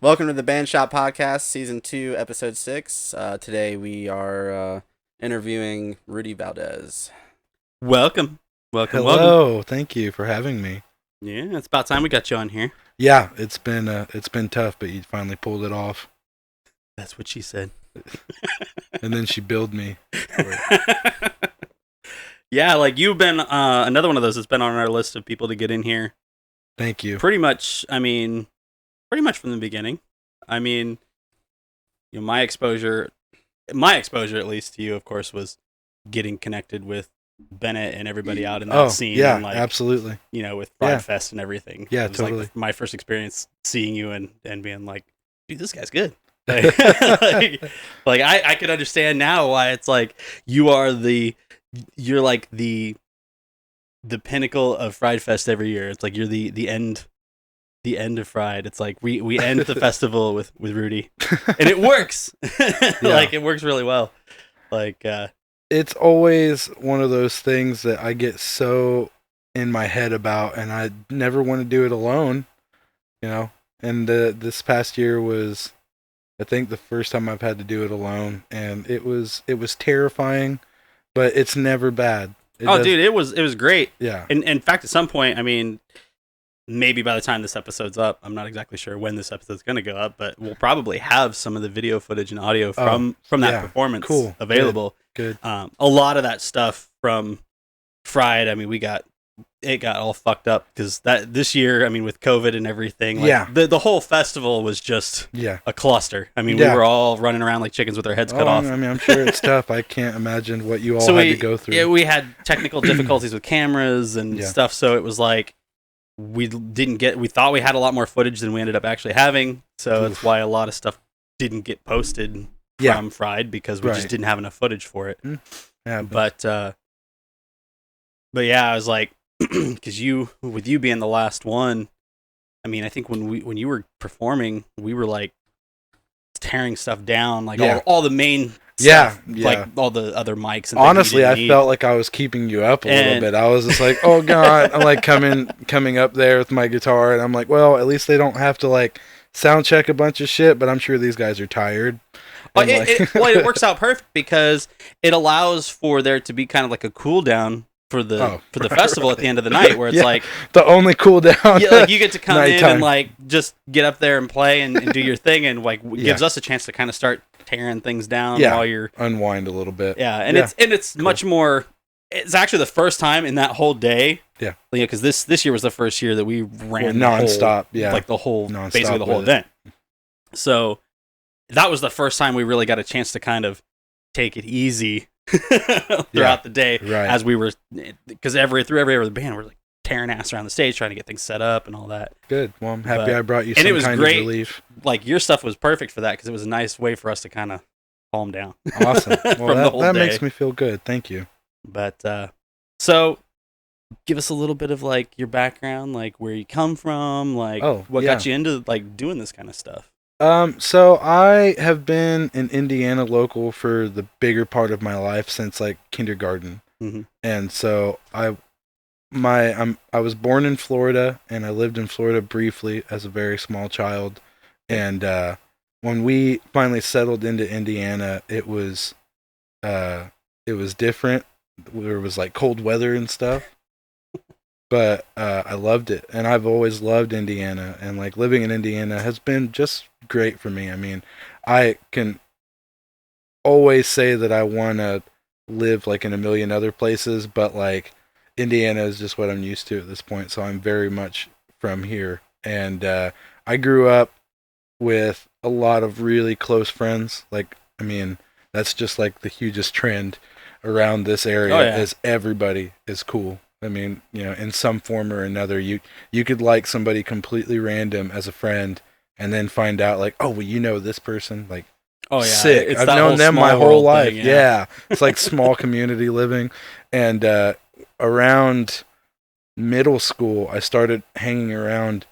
Welcome to the Band Shop Podcast, Season 2, Episode 6. Today we are interviewing Rudy Valdez. Welcome. Welcome. Hello. Thank you for having me. Yeah, it's about time we got you on here. Yeah, it's been tough, but you finally pulled it off. That's what she said. And then she billed me. Yeah, like you've been another one of those that's been on our list of people to get in here. Thank you. Pretty much from the beginning. I mean, you know, my exposure at least to you, of course, was getting connected with Bennett and everybody out in that scene. Yeah, and like, absolutely. You know, with Pride Fest and everything. Yeah, it was totally. like my first experience seeing you and being like, dude, this guy's good. like I could understand now why it's like you're like the pinnacle of Fried Fest every year. It's like you're the end of Fried. It's like we end the festival with Rudy, and it works. Like it works really well. Like it's always one of those things that I get so in my head about, and I never want to do it alone. You know, and this past year was, I think, the first time I've had to do it alone, and it was terrifying, but it's never bad. Dude, it was great. Yeah. And in fact, at some point, I mean, maybe by the time this episode's up, I'm not exactly sure when this episode's going to go up, but we'll probably have some of the video footage and audio from that performance available. Good. A lot of that stuff from Fried, I mean, it got all fucked up because this year, I mean, with COVID and everything, like, the whole festival was just a cluster. I mean, we were all running around like chickens with our heads cut off. I mean, I'm sure it's tough. I can't imagine what you all had to go through. Yeah, we had technical difficulties with cameras and stuff, so it was like we thought we had a lot more footage than we ended up actually having, so that's why a lot of stuff didn't get posted from Fried, because we just didn't have enough footage for it. Yeah, but yeah, I was like, because with you being the last one, I mean, I think when you were performing, we were like tearing stuff down, like all the main stuff, like all the other mics. And honestly, I felt like I was keeping you up a little bit. I was just like, oh god, I'm like coming up there with my guitar, and I'm like, well, at least they don't have to like sound check a bunch of shit. But I'm sure these guys are tired. It works out perfect because it allows for there to be kind of like a cool down for the festival at the end of the night, where it's like the only cool down. Yeah, like you get to come in and like just get up there and play and do your thing, and like gives us a chance to kind of start tearing things down while you're unwind a little bit. Yeah, and it's cool. Much more. It's actually the first time in that whole day. Yeah, because this year was the first year that we ran nonstop. Like the whole basically the whole event. So that was the first time we really got a chance to kind of take it easy throughout the day, as we were, because through every other band, we're like tearing ass around the stage trying to get things set up and all that. Good. Well, I'm happy I brought you some kind of relief. Like your stuff was perfect for that, because it was a nice way for us to kind of calm down. Awesome. Well, that makes me feel good. Thank you. But so give us a little bit of like your background, like where you come from, like what got you into like doing this kind of stuff. So I have been an Indiana local for the bigger part of my life, since like kindergarten. Mm-hmm. And so I was born in Florida, and I lived in Florida briefly as a very small child. And when we finally settled into Indiana, it was different. There was like cold weather and stuff. But I loved it, and I've always loved Indiana, and like living in Indiana has been just great for me. I mean, I can always say that I want to live like in a million other places, but like Indiana is just what I'm used to at this point, so I'm very much from here. And I grew up with a lot of really close friends. Like, I mean, that's just like the hugest trend around this area is everybody is cool. I mean, you know, in some form or another, you could like somebody completely random as a friend, and then find out like, oh, well, you know this person, like, sick. I've known them my whole life. Thing, it's like small community living. And around middle school, I started hanging around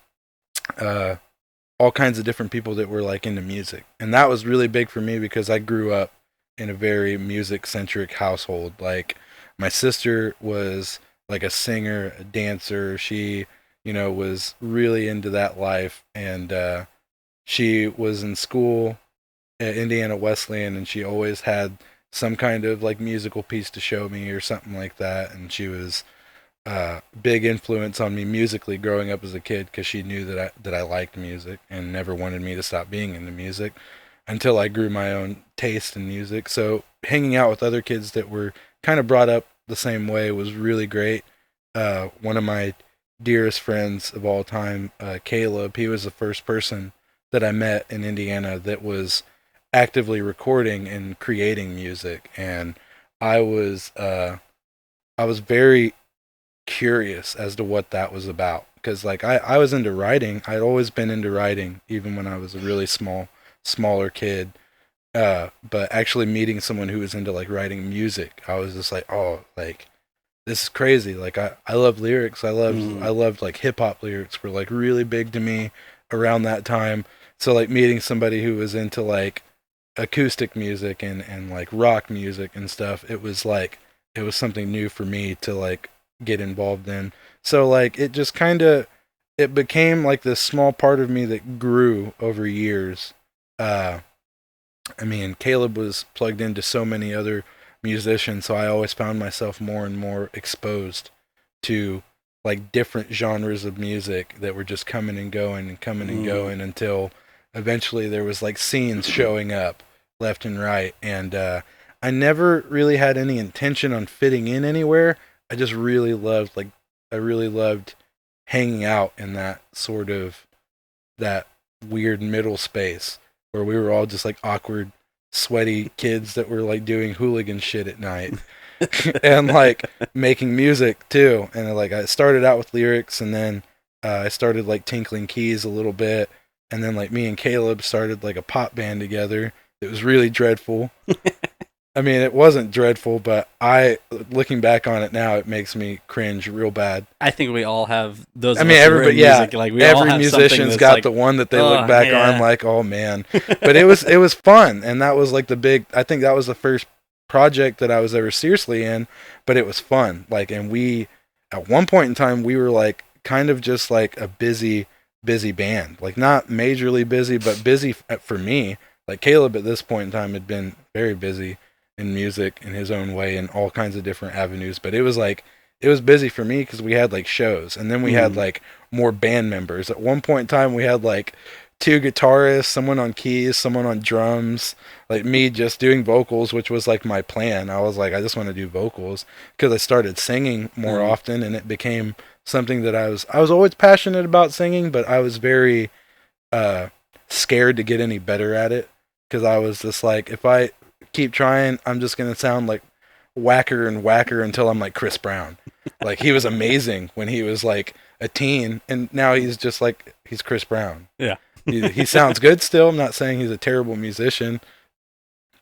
all kinds of different people that were like into music, and that was really big for me because I grew up in a very music centric household. Like, my sister was like a singer, a dancer. She, you know, was really into that life. And she was in school at Indiana Wesleyan, and she always had some kind of like musical piece to show me or something like that. And she was big influence on me musically growing up as a kid because she knew that I liked music and never wanted me to stop being into music until I grew my own taste in music. So hanging out with other kids that were kind of brought up the same way was really great. One of my dearest friends of all time, Caleb, he was the first person that I met in Indiana that was actively recording and creating music, and I was I was very curious as to what that was about because like I was into writing. I'd always been into writing even when I was a really smaller kid, but actually meeting someone who was into like writing music, I was just like, oh, like this is crazy. Like I love lyrics. I loved like hip hop lyrics were like really big to me around that time. So like meeting somebody who was into like acoustic music and like rock music and stuff, it was like it was something new for me to like get involved in. So like it just kind of it became like this small part of me that grew over years. I mean, Caleb was plugged into so many other musicians, so I always found myself more and more exposed to like different genres of music that were just coming and going and coming and going until eventually there was like scenes showing up left and right. And I never really had any intention on fitting in anywhere. I just really loved like I really loved hanging out in that sort of that weird middle space where we were all just like awkward, sweaty kids that were like doing hooligan shit at night and like making music too. And like I started out with lyrics, and then I started like tinkling keys a little bit, and then like me and Caleb started like a pop band together. It was really dreadful. I mean, it wasn't dreadful, but looking back on it now, it makes me cringe real bad. I think we all have those. I mean, everybody, music, like we all every have musician's got like, the one that they look back on like, oh man. But it was fun, and that was like the big. I think that was the first project that I was ever seriously in, but it was fun. Like, and we at one point in time we were like kind of just like a busy band, like not majorly busy, but busy for me. Like Caleb at this point in time had been very busy in music in his own way in all kinds of different avenues, but it was busy for me because we had like shows, and then we had like more band members. At one point in time we had like 2 guitarists, someone on keys, someone on drums, like me just doing vocals, which was like my plan. I was like, I just want to do vocals because I started singing more often, and it became something that I was always passionate about singing, but I was very scared to get any better at it because I was just like, if I keep trying, I'm just gonna sound like whacker and whacker until I'm like Chris Brown. Like he was amazing when he was like a teen, and now he's just like he's Chris Brown. Yeah. he sounds good still. I'm not saying he's a terrible musician,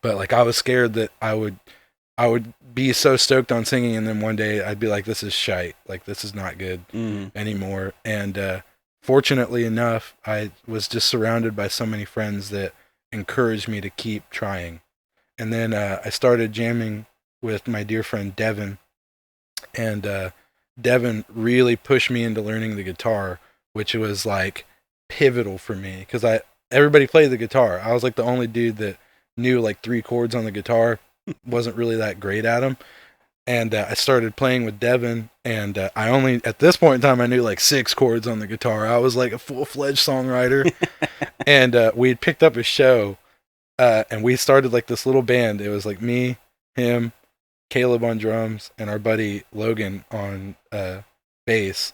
but like I was scared that I would be so stoked on singing, and then one day I'd be like, this is shite. Like this is not good anymore. And fortunately enough, I was just surrounded by so many friends that encouraged me to keep trying. And then I started jamming with my dear friend Devin, and Devin really pushed me into learning the guitar, which was like pivotal for me because everybody played the guitar. I was like the only dude that knew like 3 chords on the guitar, wasn't really that great at them. And I started playing with Devin, and I only, at this point in time, I knew like 6 chords on the guitar. I was like a full-fledged songwriter. And we had picked up a show, and we started like this little band. It was like me, him, Caleb on drums, and our buddy Logan on bass.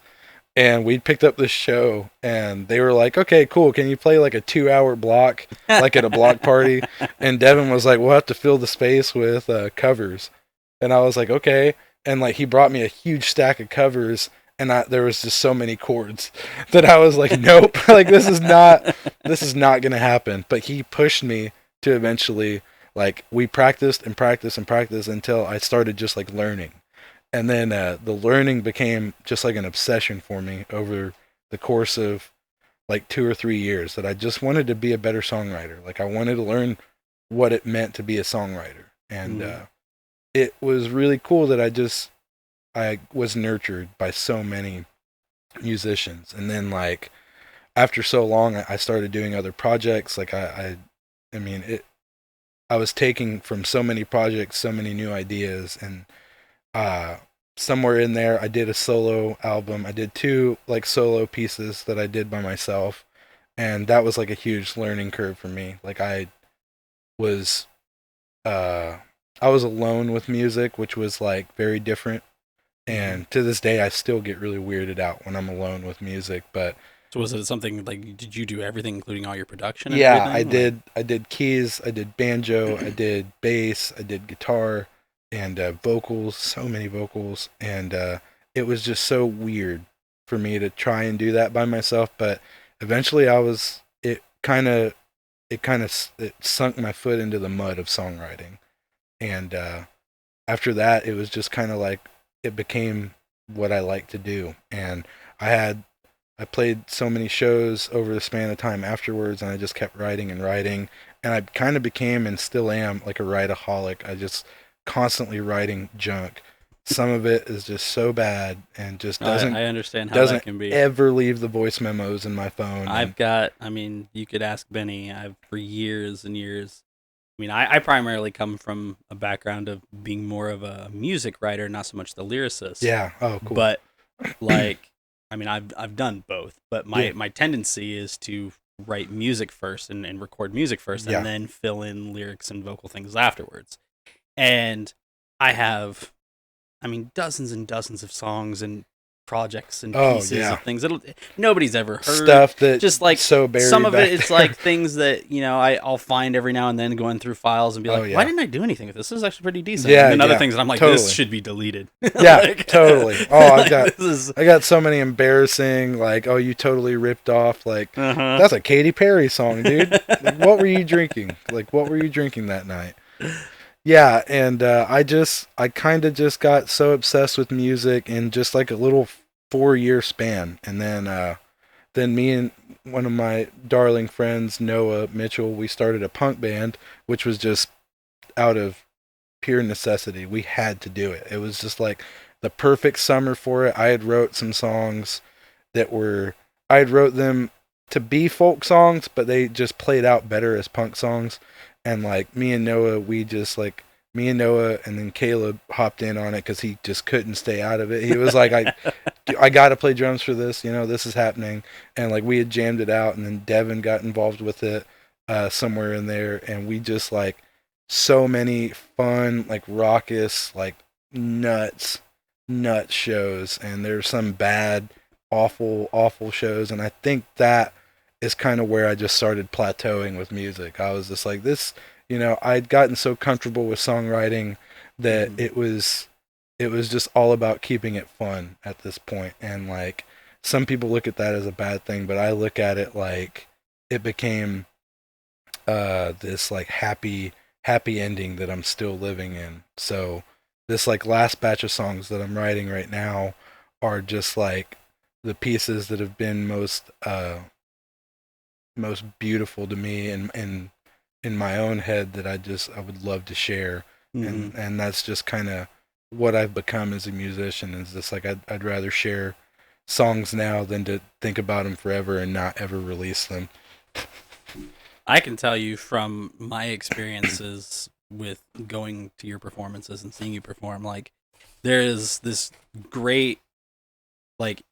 And we picked up this show, and they were like, okay, cool. Can you play like a 2-hour block, like at a block party? And Devin was like, we'll have to fill the space with covers. And I was like, okay. And like he brought me a huge stack of covers, and there was just so many chords that I was like, nope, like this is not going to happen. But he pushed me to eventually, like, we practiced and practiced and practiced until I started just like learning. And then the learning became just like an obsession for me over the course of like 2 or 3 years, that I just wanted to be a better songwriter. Like I wanted to learn what it meant to be a songwriter. And it was really cool that I was nurtured by so many musicians. And then like after so long, I started doing other projects. Like I mean, I was taking from so many projects, so many new ideas, and uh, somewhere in there, I did a solo album. I did 2 like solo pieces that I did by myself, and that was like a huge learning curve for me. Like was, uh, I was alone with music, which was like very different. And to this day, I still get really weirded out when I'm alone with music. But So was it something like, did you do everything, including all your production and yeah, I everything? did. I did keys. I did banjo. I did bass. I did guitar, and vocals. So many vocals, and it was just so weird for me to try and do that by myself. But eventually, I was. It sunk my foot into the mud of songwriting, and after that, it was just kind of like it became what I like to do, and I had I played so many shows over the span of time afterwards, and I just kept writing and writing. And I kind of became and still am like a writeaholic. I just constantly writing junk. Some of it is just so bad and just I understand how that doesn't can be. ever leave the voice memos in my phone. I've got, I mean, you could ask Benny. I've for years and years. I mean, I primarily come from a background of being more of a music writer, not so much the lyricist. Yeah. Oh, cool. But like, I mean, I've done both. But my Yeah. my tendency is to write music first and record music first, Yeah. and then fill in lyrics and vocal things afterwards. And I have, I mean, dozens and dozens of songs and projects and pieces of things that nobody's ever heard. Stuff that just like so buried some of back it, it's there. like things that I'll find every now and then going through files and be like, Oh, yeah. why didn't I do anything with this? This is actually pretty decent. Yeah, and then other yeah, things that I'm like, totally. this should be deleted. Yeah, Like- totally. Oh, like, I got so many embarrassing, like, oh, you totally ripped off, like, uh-huh. that's a Katy Perry song, dude. Like, what were you drinking? Like, what were you drinking that night? Yeah, and I kind of just got so obsessed with music in just like a little 4-year span, and then me and one of my darling friends, Noah Mitchell, we started a punk band, which was just out of pure necessity. We had to do it. It was just like the perfect summer for it. I had wrote some songs I had wrote them to be folk songs, but they just played out better as punk songs. And like me and Noah, me and Noah and then Caleb hopped in on it because he just couldn't stay out of it. He was like, I got to play drums for this, this is happening. And like we had jammed it out, and then Devin got involved with it somewhere in there. And we just like so many fun, like raucous, like nuts shows. And there's some bad, awful shows. And I think that is kind of where I just started plateauing with music. I was just like this, I'd gotten so comfortable with songwriting that it was just all about keeping it fun at this point. And like some people look at that as a bad thing, but I look at it like it became this like happy ending that I'm still living in. So this like last batch of songs that I'm writing right now are just like the pieces that have been most beautiful to me and in my own head that I would love to share. And that's just kind of what I've become as a musician, is just like I'd rather share songs now than to think about them forever and not ever release them. I can tell you from my experiences with going to your performances and seeing you perform, like there is this great, like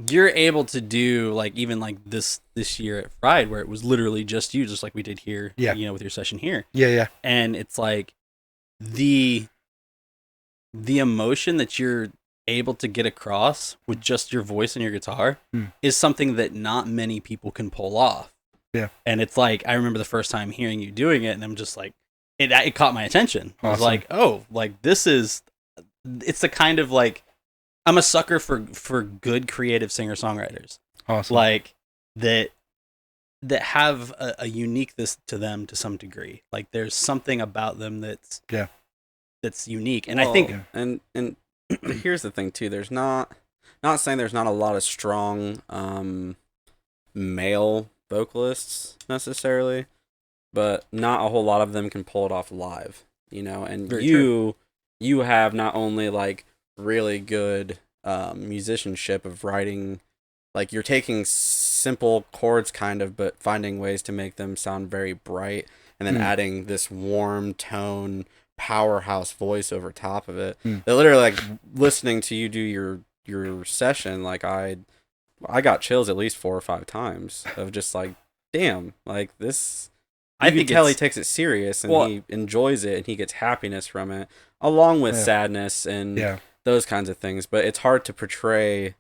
you're able to do like even like this year at Fried, where it was literally just you, just like we did here, with your session here. Yeah. And it's like the emotion that you're able to get across with just your voice and your guitar is something that not many people can pull off. Yeah. And it's like, I remember the first time hearing you doing it, and I'm just like, it caught my attention. I was Awesome. like, oh, like it's the kind of like, I'm a sucker for good creative singer-songwriters. Awesome. Like that have a uniqueness to them to some degree. Like there's something about them that's unique. And I think and here's the thing too, there's not saying there's not a lot of strong male vocalists necessarily, but not a whole lot of them can pull it off live, and Very true. you have not only like really good musicianship of writing, like you're taking simple chords kind of, but finding ways to make them sound very bright, and then adding this warm tone powerhouse voice over top of it. That literally, like, listening to you do your session, like I got chills at least 4 or 5 times of just like, damn, like this. I think tell he takes it serious and he enjoys it and he gets happiness from it, along with sadness and those kinds of things. But it's hard to portray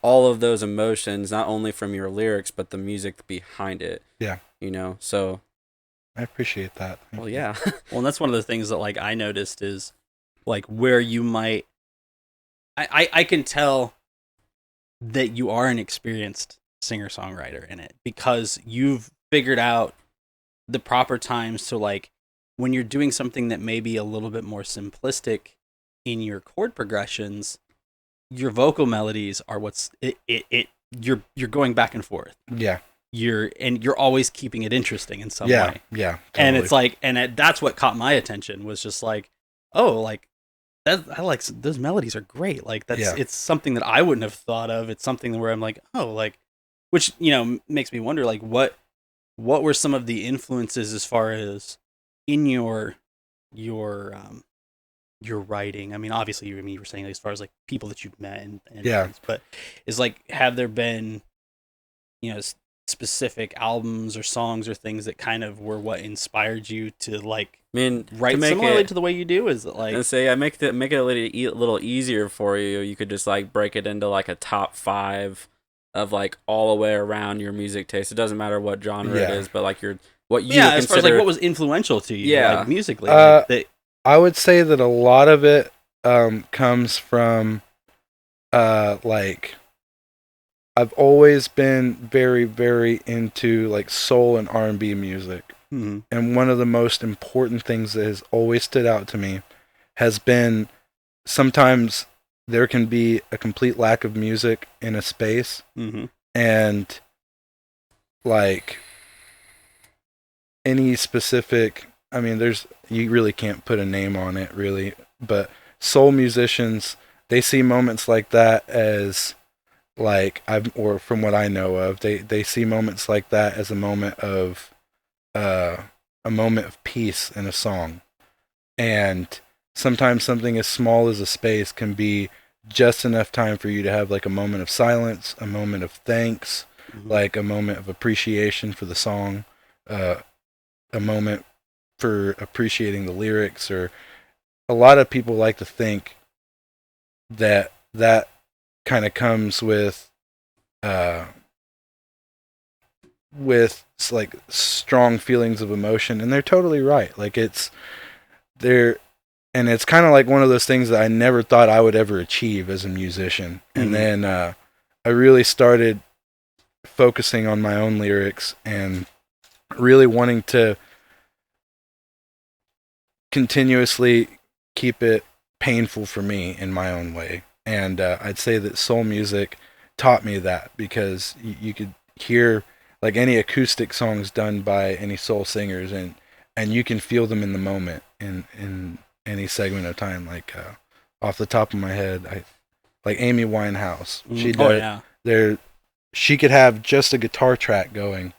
all of those emotions, not only from your lyrics but the music behind it. Yeah, you know. So I appreciate that. Well, yeah. Well, and that's one of the things that like I noticed is like where you might. I can tell that you are an experienced singer-songwriter in it because you've figured out the proper times to, like, when you're doing something that may be a little bit more simplistic in your chord progressions, your vocal melodies are you're going back and forth. Yeah. You're always keeping it interesting in some way. Yeah. Totally. And it's like, that's what caught my attention was just like, oh, like that, I like those melodies are great. Like it's something that I wouldn't have thought of. It's something where I'm like, oh, like, which, you know, makes me wonder, like, what were some of the influences as far as in your writing? I mean, obviously, you were saying, like, as far as like people that you've met and things, but is like, have there been, you know, specific albums or songs or things that kind of were what inspired you to, like, I mean, write similarly to the way you do? Is it like, and say, I make it a little easier for you. You could just like break it into like a top 5 of like all the way around your music taste. It doesn't matter what genre it is, but like what you as far as like what was influential to you, like musically. I would say that a lot of it comes from like, I've always been very, very into like soul and R&B music. Mm-hmm. And one of the most important things that has always stood out to me has been sometimes there can be a complete lack of music in a space. Mm-hmm. And like any specific, I mean, you really can't put a name on it really, but soul musicians, they see moments like that as like, or from what I know of, they see moments like that as a moment of peace in a song. And sometimes something as small as a space can be just enough time for you to have like a moment of silence, a moment of thanks, like a moment of appreciation for the song, a moment for appreciating the lyrics. Or a lot of people like to think that kind of comes with like strong feelings of emotion, and they're totally right. Like it's kind of like one of those things that I never thought I would ever achieve as a musician. And then I really started focusing on my own lyrics and really wanting to continuously keep it painful for me in my own way. And I'd say that soul music taught me that, because you could hear like any acoustic songs done by any soul singers, and you can feel them in the moment in any segment of time. Like off the top of my head, like Amy Winehouse. She could have just a guitar track going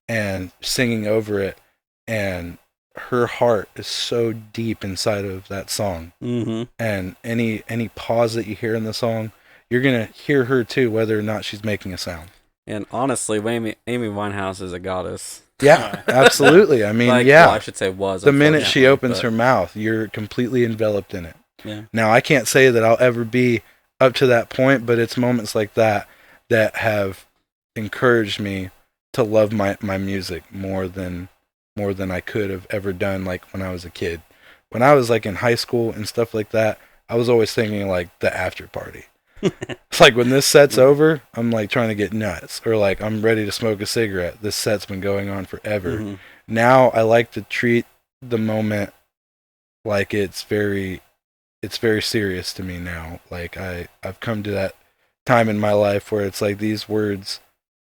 and singing over it, and her heart is so deep inside of that song. Mm-hmm. And any pause that you hear in the song, you're gonna hear her too, whether or not she's making a sound. And honestly, Amy Winehouse is a goddess. Yeah, absolutely. I mean, well, I should say was. The minute she opens her mouth, you're completely enveloped in it. Yeah. Now, I can't say that I'll ever be up to that point, but it's moments like that have encouraged me to love my music more than I could have ever done, like when I was a kid. When I was like in high school and stuff like that, I was always thinking like the after party. It's like when this set's over, I'm like trying to get nuts, or like I'm ready to smoke a cigarette. This set's been going on forever. Mm-hmm. Now I like to treat the moment like it's very serious to me now. Like I've come to that time in my life where it's like these words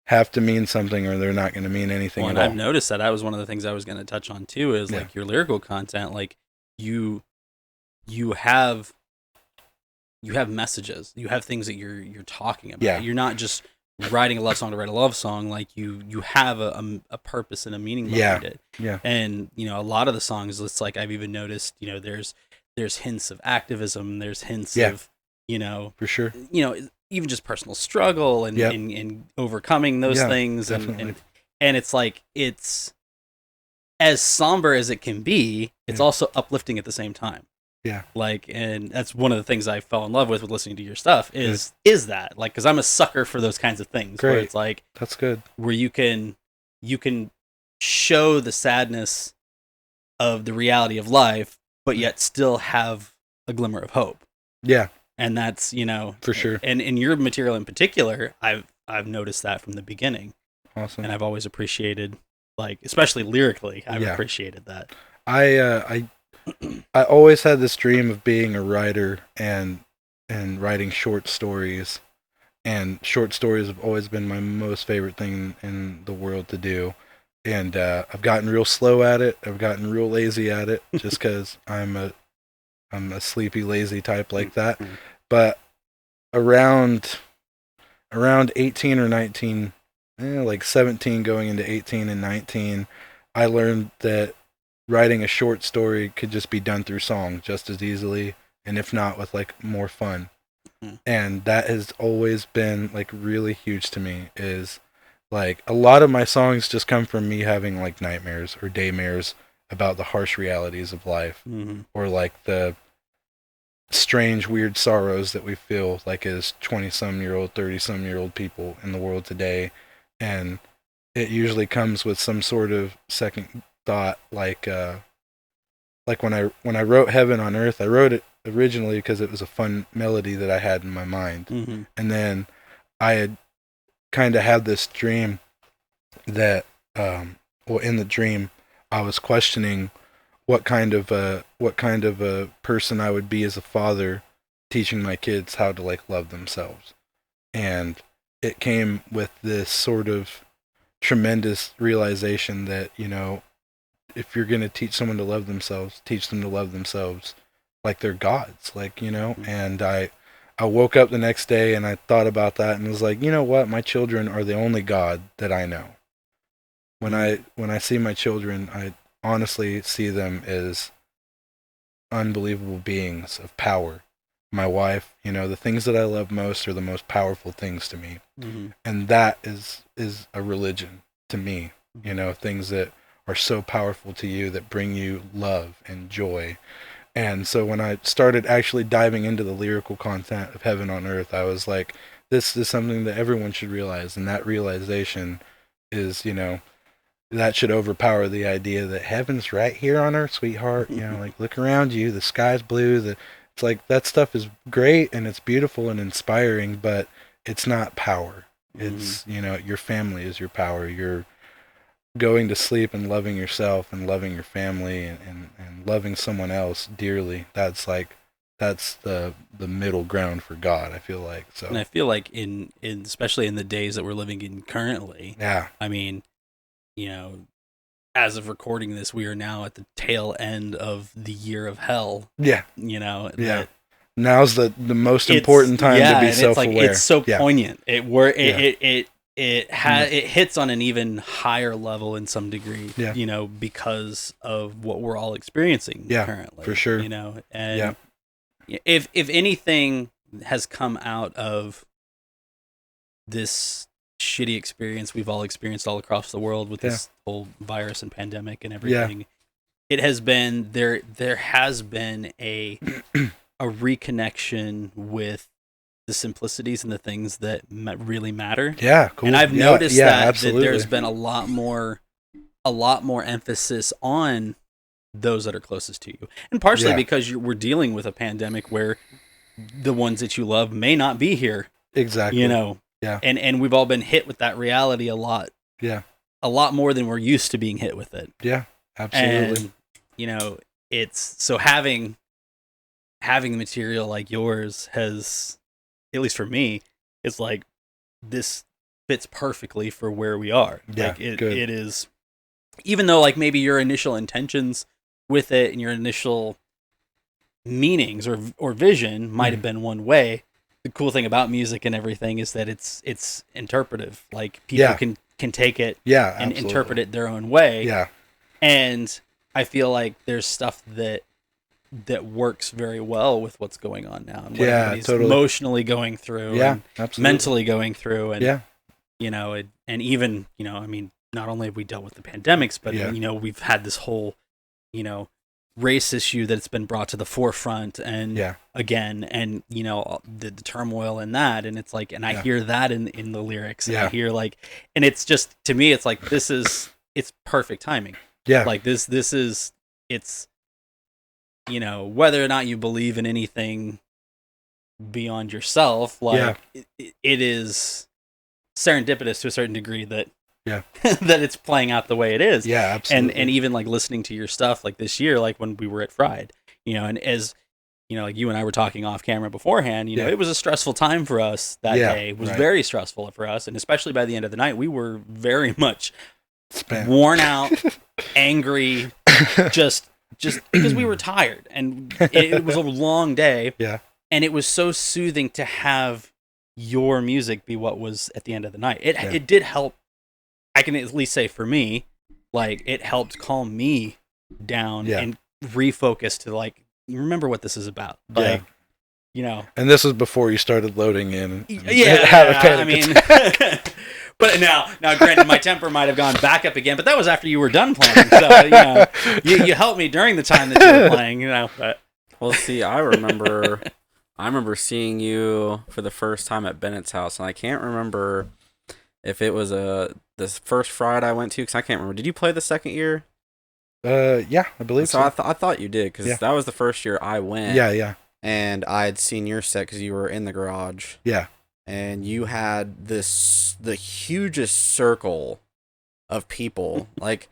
have to mean something or they're not going to mean anything at all. I've noticed that was one of the things I was going to touch on too, is like your lyrical content. Like you have messages, you have things that you're talking about. Yeah. You're not just writing a love song to write a love song. Like you have a purpose and a meaning behind it. Yeah. And a lot of the songs, it's like I've even noticed, there's hints of activism, there's hints of, for sure, even just personal struggle and overcoming those things. Definitely. And it's like, it's as somber as it can be, it's also uplifting at the same time. Yeah. Like, and that's one of the things I fell in love with listening to your stuff is that, like, cause I'm a sucker for those kinds of things. Great. Where it's like, that's good. Where you can show the sadness of the reality of life, but yet still have a glimmer of hope. Yeah. And that's, for sure. And in your material in particular, I've noticed that from the beginning. Awesome. And I've always appreciated, like, especially lyrically, I've appreciated that. I always had this dream of being a writer and writing short stories. And short stories have always been my most favorite thing in the world to do. And I've gotten real slow at it. I've gotten real lazy at it just because I'm a sleepy, lazy type like that. But around 18 or 19, like 17 going into 18 and 19, I learned that writing a short story could just be done through song just as easily, and if not, with like more fun. And that has always been like really huge to me. Is like a lot of my songs just come from me having like nightmares or daymares about the harsh realities of life, or like the strange, weird sorrows that we feel like as 20-some-year-old, 30-some-year-old people in the world today. And it usually comes with some sort of second thought, like when I wrote Heaven on Earth, I wrote it originally because it was a fun melody that I had in my mind. And then I had kind of had this dream that, in the dream, I was questioning what kind of a person I would be as a father, teaching my kids how to like love themselves. And it came with this sort of tremendous realization that, if you're going to teach someone to love themselves, teach them to love themselves like they're gods, like, and I woke up the next day and I thought about that and was like, you know what? My children are the only God that I know. When I see my children, I honestly see them as unbelievable beings of power. My wife, the things that I love most are the most powerful things to me. And that is a religion to me, things that are so powerful to you that bring you love and joy. And so when I started actually diving into the lyrical content of Heaven on Earth, I was like, this is something that everyone should realize. And that realization is, that should overpower the idea that heaven's right here on earth, sweetheart. Like, look around you, the sky's blue. It's like, that stuff is great and it's beautiful and inspiring, but it's not power. It's, your family is your power. You're going to sleep and loving yourself and loving your family and loving someone else dearly. That's the middle ground for God, I feel like. So, and I feel like in especially in the days that we're living in currently, I mean, as of recording this, we are now at the tail end of the year of hell. Yeah. Now's the most important time to be self-aware. It's so poignant. It hits on an even higher level in some degree, because of what we're all experiencing currently. For sure. And if anything has come out of this shitty experience we've all experienced all across the world with this whole virus and pandemic and everything, it has been there has been a reconnection with the simplicities and the things that really matter. Yeah, cool. And I've noticed that there's been a lot more emphasis on those that are closest to you, and partially because we're dealing with a pandemic where the ones that you love may not be here. Exactly. And we've all been hit with that reality a lot. Yeah. A lot more than we're used to being hit with it. Yeah, absolutely. And it's so having material like yours has, at least for me, it's like this fits perfectly for where we are. Yeah, like it is, even though like maybe your initial intentions with it and your initial meanings or vision might have been one way, the cool thing about music and everything is that it's interpretive. Like people can take it and interpret it their own way. Yeah. And I feel like there's stuff that works very well with what's going on now and what everybody's emotionally going through and mentally going through and you know and even, you know, I mean, not only have we dealt with the pandemics, but you know, we've had this whole, you know, race issue that's been brought to the forefront and again, and you know, the turmoil in that, and it's like, and I hear that in the lyrics, and I hear like, and it's just, to me, it's like, it's perfect timing. Like this is, it's, you know, whether or not you believe in anything beyond yourself, like it is serendipitous to a certain degree that that it's playing out the way it is. Yeah, absolutely. And even like listening to your stuff like this year, like when we were at Fried, you know, and as you know, like you and I were talking off camera beforehand, you know, it was a stressful time for us that day. It was very stressful for us, and especially by the end of the night, we were very much worn out, angry, just because we were tired, and it was a long day. And it was so soothing to have your music be what was at the end of the night. It did help. I can at least say for me, like it helped calm me down and refocus to like, remember what this is about. Like, you know. And this was before you started loading in. I mean, but now, granted, my temper might have gone back up again, but that was after you were done playing. So, you know, you helped me during the time that you were playing, you know. But well, see, I remember seeing you for the first time at Bennett's house, and I can't remember if it was this first Friday I went to, because I can't remember. Did you play the second year? Yeah, I believe so. I thought you did, because that was the first year I went. Yeah. And I had seen your set because you were in the garage. Yeah. And you had the hugest circle of people, like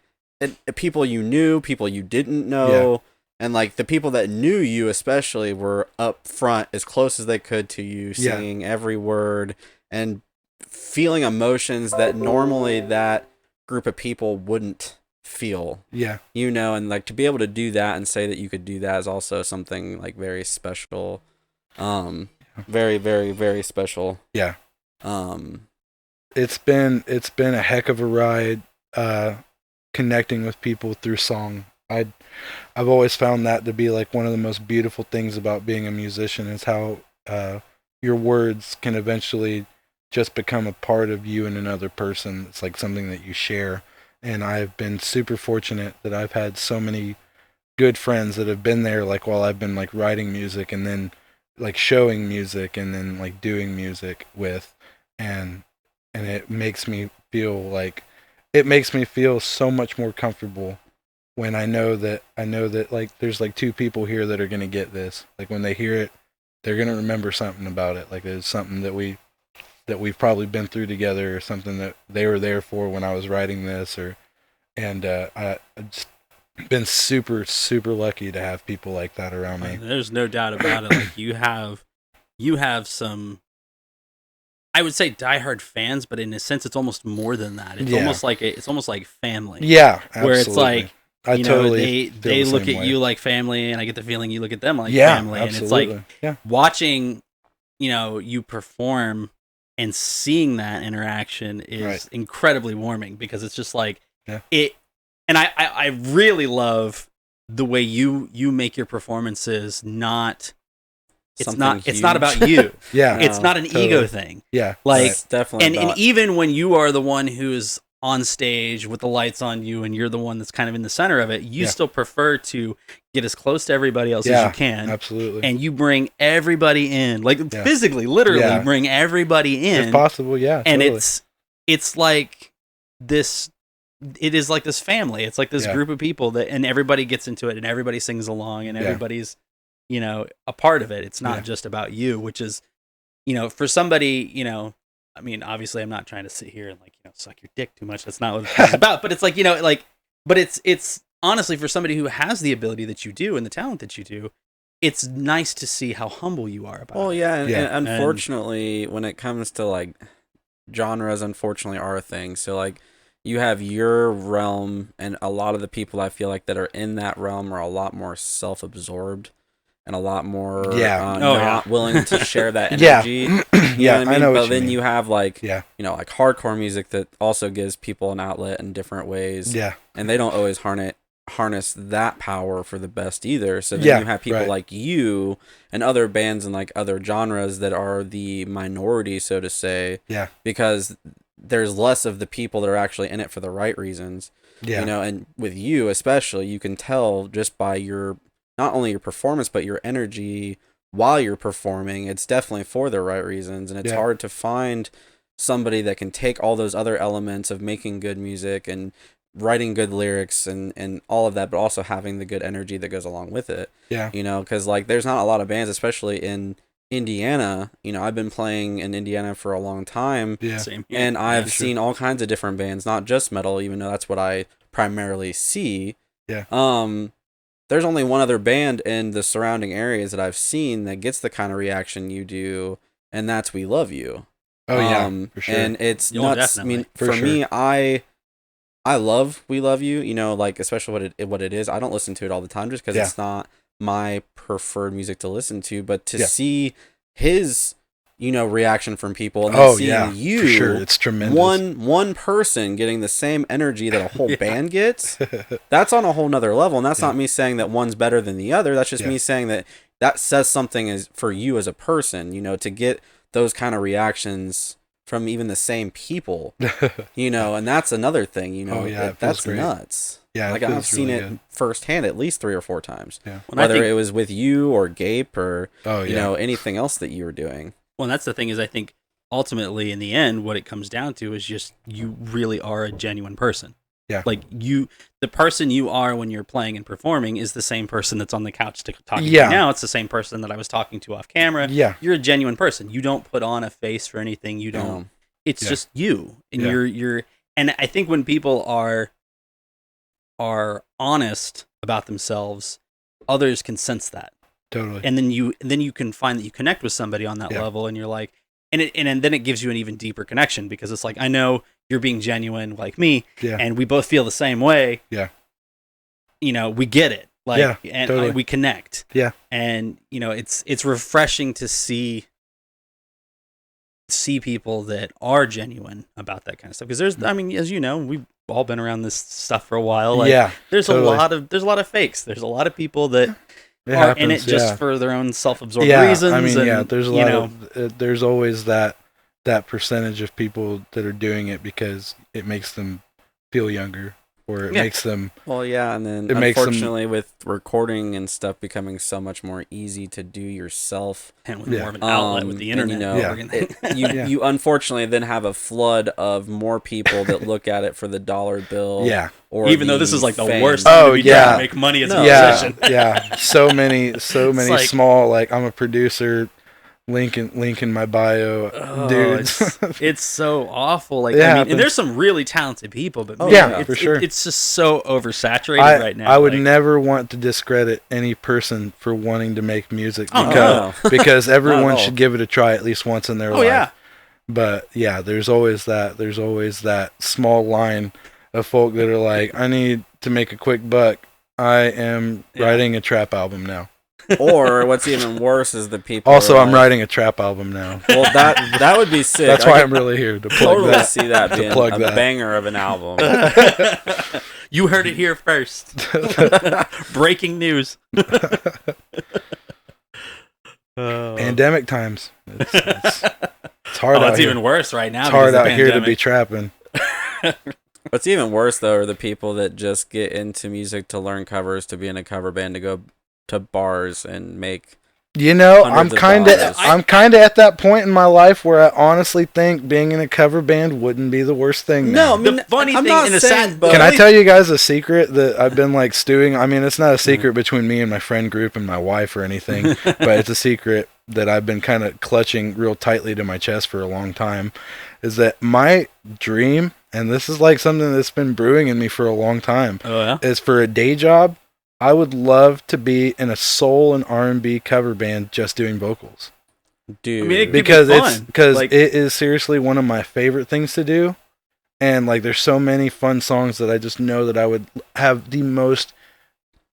people you knew, people you didn't know, and like the people that knew you especially were up front as close as they could to you, singing every word and feeling emotions that normally that group of people wouldn't feel. You know, and like to be able to do that and say that you could do that is also something like very special. Very, very, very special. It's been a heck of a ride connecting with people through song. I've always found that to be like one of the most beautiful things about being a musician, is how your words can eventually just become a part of you and another person. It's like something that you share. And I've been super fortunate that I've had so many good friends that have been there, like while I've been like writing music and then like showing music and then like doing music with, and it makes me feel so much more comfortable when I know that like there's like two people here that are going to get this. Like when they hear it, they're going to remember something about it. Like there's something that we've probably been through together, or something that they were there for when I was writing this, and I've just been super, super lucky to have people like that around me. There's no doubt about it. Like you have some, I would say diehard fans, but in a sense, it's almost more than that. It's almost like family. Yeah, absolutely. Where it's like, they look at you like family, and I get the feeling you look at them like family. Absolutely. And it's like watching, you know, you perform and seeing that interaction is incredibly warming, because it's just like it. And I really love the way you make your performances not. It's not about you. It's not an ego thing. Like it's definitely. And even when you are the one who's on stage with the lights on you, and you're the one that's kind of in the center of it, you still prefer to get as close to everybody else as you can. Absolutely. And you bring everybody in, like physically, literally bring everybody in. If possible, And it's like this. It is like this family. It's like this group of people and everybody gets into it, and everybody sings along, and everybody's, you know, a part of it. It's not just about you, which is, you know, for somebody, you know, I mean, obviously I'm not trying to sit here and like, you know, suck your dick too much. That's not what it's about. But it's like, you know, like, but it's honestly, for somebody who has the ability that you do and the talent that you do, it's nice to see how humble you are about it. Well, and unfortunately, when it comes to like genres, unfortunately are a thing. So like you have your realm, and a lot of the people I feel like that are in that realm are a lot more self-absorbed. and a lot more Yeah. not willing to share that Yeah. energy. You know what I mean? I know what but you then mean. you have like Yeah. you know, like hardcore music that also gives people an outlet in different ways. Yeah. And they don't always harness that power for the best either. So then Yeah, you have people right. like you and other bands and like other genres that are the minority, so to say. Yeah. Because there's less of the people that are actually in it for the right reasons. Yeah. You know, and with you especially, you can tell just by your not only your performance but your energy while you're performing. It's definitely for the right reasons, and it's hard to find somebody that can take all those other elements of making good music and writing good lyrics and all of that, but also having the good energy that goes along with it. Yeah. You know, because like there's not a lot of bands, especially in Indiana. You know, I've been playing in Indiana for a long time. Yeah. Same here. And I've sure. seen all kinds of different bands, not just metal, even though that's what I primarily see. Yeah. There's only one other band in the surrounding areas that I've seen that gets the kind of reaction you do, and that's We Love You. Oh yeah, for sure. And it's Oh, nuts. definitely. I mean, For for sure. me, I love We Love You. You know, like especially what it is. I don't listen to it all the time just because it's not my preferred music to listen to. But to see his, you know, reaction from people and then seeing you, for sure. It's tremendous. one person getting the same energy that a whole band gets, that's on a whole nother level. And that's not me saying that one's better than the other. That's just me saying that says something as for you as a person, you know, to get those kind of reactions from even the same people, you know, and that's another thing, you know, that's great. Nuts. Yeah, like I've seen it firsthand at least 3 or 4 times. Yeah. Whether it was with you or Gape or you know anything else that you were doing. Well, that's the thing is I think ultimately in the end what it comes down to is just you really are a genuine person. Yeah. Like the person you are when you're playing and performing is the same person that's on the couch talking to you now. It's the same person that I was talking to off camera. Yeah. You're a genuine person. You don't put on a face for anything. You don't. It's just you, and you're. And I think when people are honest about themselves, others can sense that. Totally. And then you can find that you connect with somebody on that level, and you're like, and then it gives you an even deeper connection because it's like I know you're being genuine like me, and we both feel the same way. Yeah. You know, we get it. Like, and totally. we connect. Yeah. And you know, it's refreshing to see people that are genuine about that kind of stuff because there's, I mean, as you know, we've all been around this stuff for a while. Like, there's a lot of fakes. There's a lot of people that are in it just for their own self-absorbed reasons. I mean, and, there's a lot of there's always that percentage of people that are doing it because it makes them feel younger or it makes them and then unfortunately with recording and stuff becoming so much more easy to do yourself and with more of an outlet with the internet, you unfortunately then have a flood of more people that look at it for the dollar bill or even though this is like the worst thing to be trying to make money as a musician. So many like, small, like I'm a producer, link in my bio, dudes. It's so awful. Like I mean, and there's some really talented people, but for sure, it's just so oversaturated right now. I would never want to discredit any person for wanting to make music because everyone should give it a try at least once in their life. Yeah. But there's always that small line of folk that are like, I need to make a quick buck. I am writing a trap album now. Or what's even worse is the people. Also, I'm writing a trap album now. Well, that would be sick. That's why I'm really here to plug totally that. See that being a banger of an album. You heard it here first. Breaking news. Pandemic times. It's hard. It's even worse right now. It's hard out here to be trapping. What's even worse though are the people that just get into music to learn covers, to be in a cover band, to go to bars and make. You know, I'm kind of at that point in my life where I honestly think being in a cover band wouldn't be the worst thing. No, I mean, the funny thing in the sad, can I tell you guys a secret that I've been like stewing? I mean, it's not a secret between me and my friend group and my wife or anything, but it's a secret that I've been kind of clutching real tightly to my chest for a long time. Is that my dream? And this is like something that's been brewing in me for a long time. Is for a day job. I would love to be in a soul and R&B cover band just doing vocals. Dude, I mean, because it is seriously one of my favorite things to do. And like there's so many fun songs that I just know that I would have the most